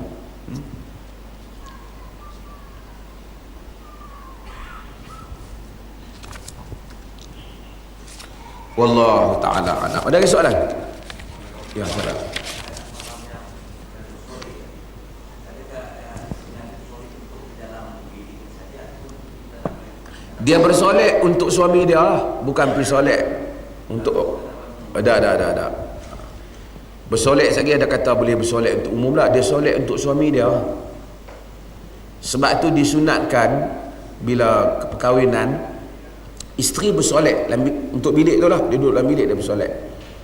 Wallahu ta'ala a'lam. Ada lagi soalan? Ya, soalan. Dia bersolek untuk suami dia lah, bukan bersolek untuk ada. Bersolek lagi ada kata boleh bersolek untuk umum lah. Dia solek untuk suami dia. Sebab itu disunatkan bila perkahwinan, isteri bersolek untuk bilik tu lah. Dia duduk dalam bilik, dia bersolek.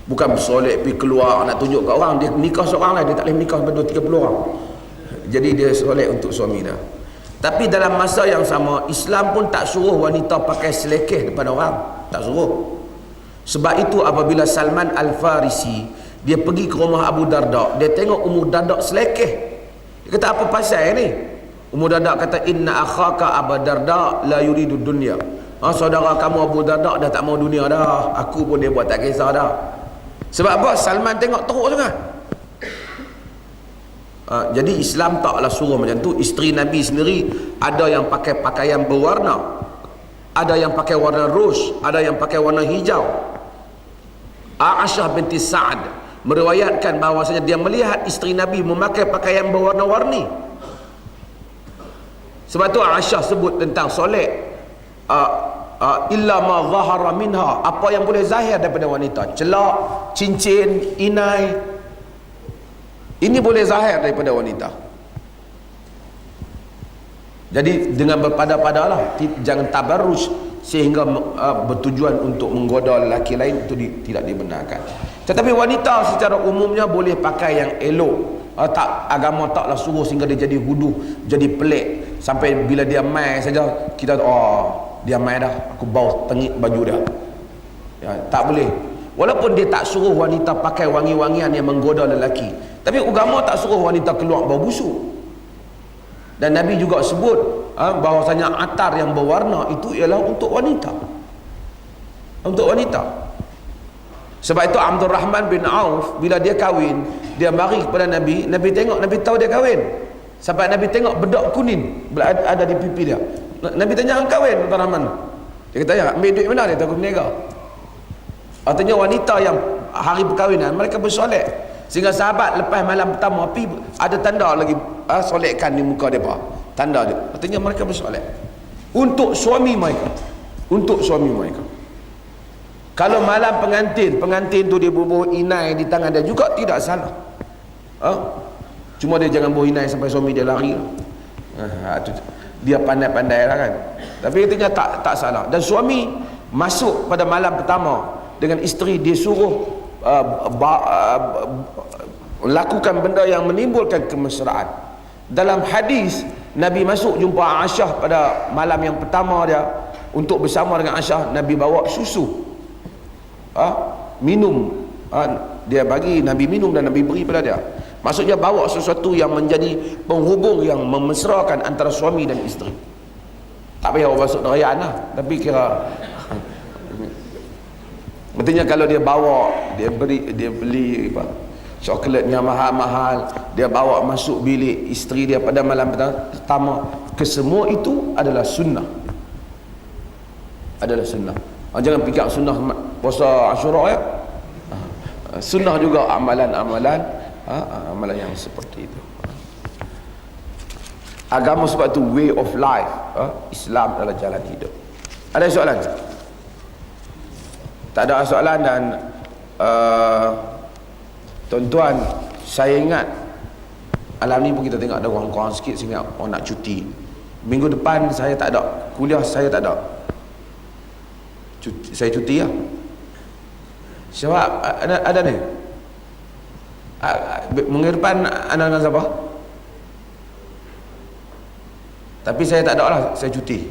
Bukan bersolek pergi keluar nak tunjuk kat orang. Dia nikah seorang lah, dia tak boleh nikah sampai 2-30 orang. Jadi dia solek untuk suami dia. Tapi dalam masa yang sama, Islam pun tak suruh wanita pakai selekeh depan orang. Tak suruh. Sebab itu apabila Salman Al-Farisi dia pergi ke rumah Abu Darda, dia tengok Ummu Darda selekeh. Dia kata, apa pasal ni? Ummu Darda kata, inna akhaka Abu Darda la yuridu dunya. Saudara kamu Abu Darda dah tak mau dunia dah. Aku pun dia buat tak kisah dah. Sebab apa? Salman tengok teruk sangat. Jadi Islam taklah suruh macam tu. Isteri Nabi sendiri ada yang pakai pakaian berwarna, ada yang pakai warna rouge, ada yang pakai warna hijau. Aisyah binti Sa'ad meriwayatkan bahawasanya dia melihat isteri Nabi memakai pakaian berwarna-warni. Sebab tu Aisyah sebut tentang solek, illa ma zahara minha, apa yang boleh zahir daripada wanita, celak, cincin, inai, ini boleh zahir daripada wanita. Jadi dengan berpada-padalah, jangan tabarruj sehingga bertujuan untuk menggoda lelaki lain, itu tidak dibenarkan. Tetapi wanita secara umumnya boleh pakai yang elok. Agama taklah suruh sehingga dia jadi hudu, jadi pelik, sampai bila dia mai saja kita dia mai dah, aku bau tengik baju dia. Ya, tak boleh. Walaupun dia tak suruh wanita pakai wangi-wangian yang menggoda lelaki, tapi agama tak suruh wanita keluar bau busuk. Dan Nabi juga sebut bahawasanya atar yang berwarna itu ialah untuk wanita. Untuk wanita. Sebab itu Abdul Rahman bin Auf bila dia kahwin, dia mari kepada Nabi. Nabi tengok, Nabi tahu dia kahwin. Sampai Nabi tengok bedak kuning ada di pipi dia. Nabi tanya, kahwin Abdul Rahman? Dia kata, ya, ambil duit mana? Dia takut berniaga. Artinya wanita yang hari perkahwinan mereka bersolek, sehingga sahabat lepas malam pertama pergi ada tanda lagi solekkan di muka dia, tanda dia. Artinya mereka bersolek untuk suami mereka, untuk suami mereka. Kalau malam pengantin tu dia bubuh inai di tangan dia juga tidak salah. Cuma dia jangan bubuh inai sampai suami dia lari. Dia pandai-pandai lah kan. Tapi intinya tak salah. Dan suami masuk pada malam pertama dengan isteri, dia suruh lakukan benda yang menimbulkan kemesraan. Dalam hadis, Nabi masuk jumpa Aisyah pada malam yang pertama dia, untuk bersama dengan Aisyah, Nabi bawa susu, minum, dia bagi Nabi minum dan Nabi beri pada dia. Maksudnya bawa sesuatu yang menjadi penghubung yang memesrakan antara suami dan isteri. Tak payah masuk nerayaan lah, tapi kira artinya kalau dia bawa, dia beli coklat yang mahal-mahal, dia bawa masuk bilik isteri dia pada malam pertama, kesemua itu adalah sunnah, adalah sunnah. Jangan fikir sunnah puasa Ashura ya. Sunnah juga amalan-amalan yang seperti itu. Agama sebab tu way of life. Islam adalah jalan hidup. Ada soalan? Tak ada soalan. Dan tuan-tuan, saya ingat alam ni pun kita tengok ada orang-orang sikit sehingga orang nak cuti. Minggu depan saya tak ada kuliah, saya tak ada cuti, saya cuti lah. Siapa ada ni? Minggu depan anda dengan siapa? Tapi saya tak ada lah, saya cuti.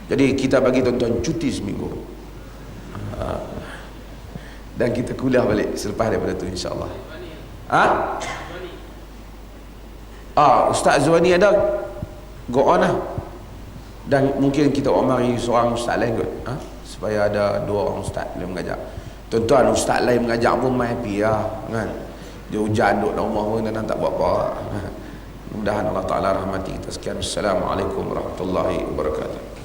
Jadi kita bagi tuan-tuan cuti seminggu, dan kita kuliah balik selepas daripada tu insyaAllah. Ustaz Zuhani ada, go on lah. Dan mungkin kita mari seorang ustaz lain kot, supaya ada 2 orang ustaz boleh mengajar. Tuan-tuan, ustaz lain mengajar pun main happy lah kan. Dia hujan duduk dalam rumah pun dan tak buat apa. Mudah-mudahan Allah Ta'ala rahmati kita. Sekian. Assalamualaikum warahmatullahi wabarakatuh.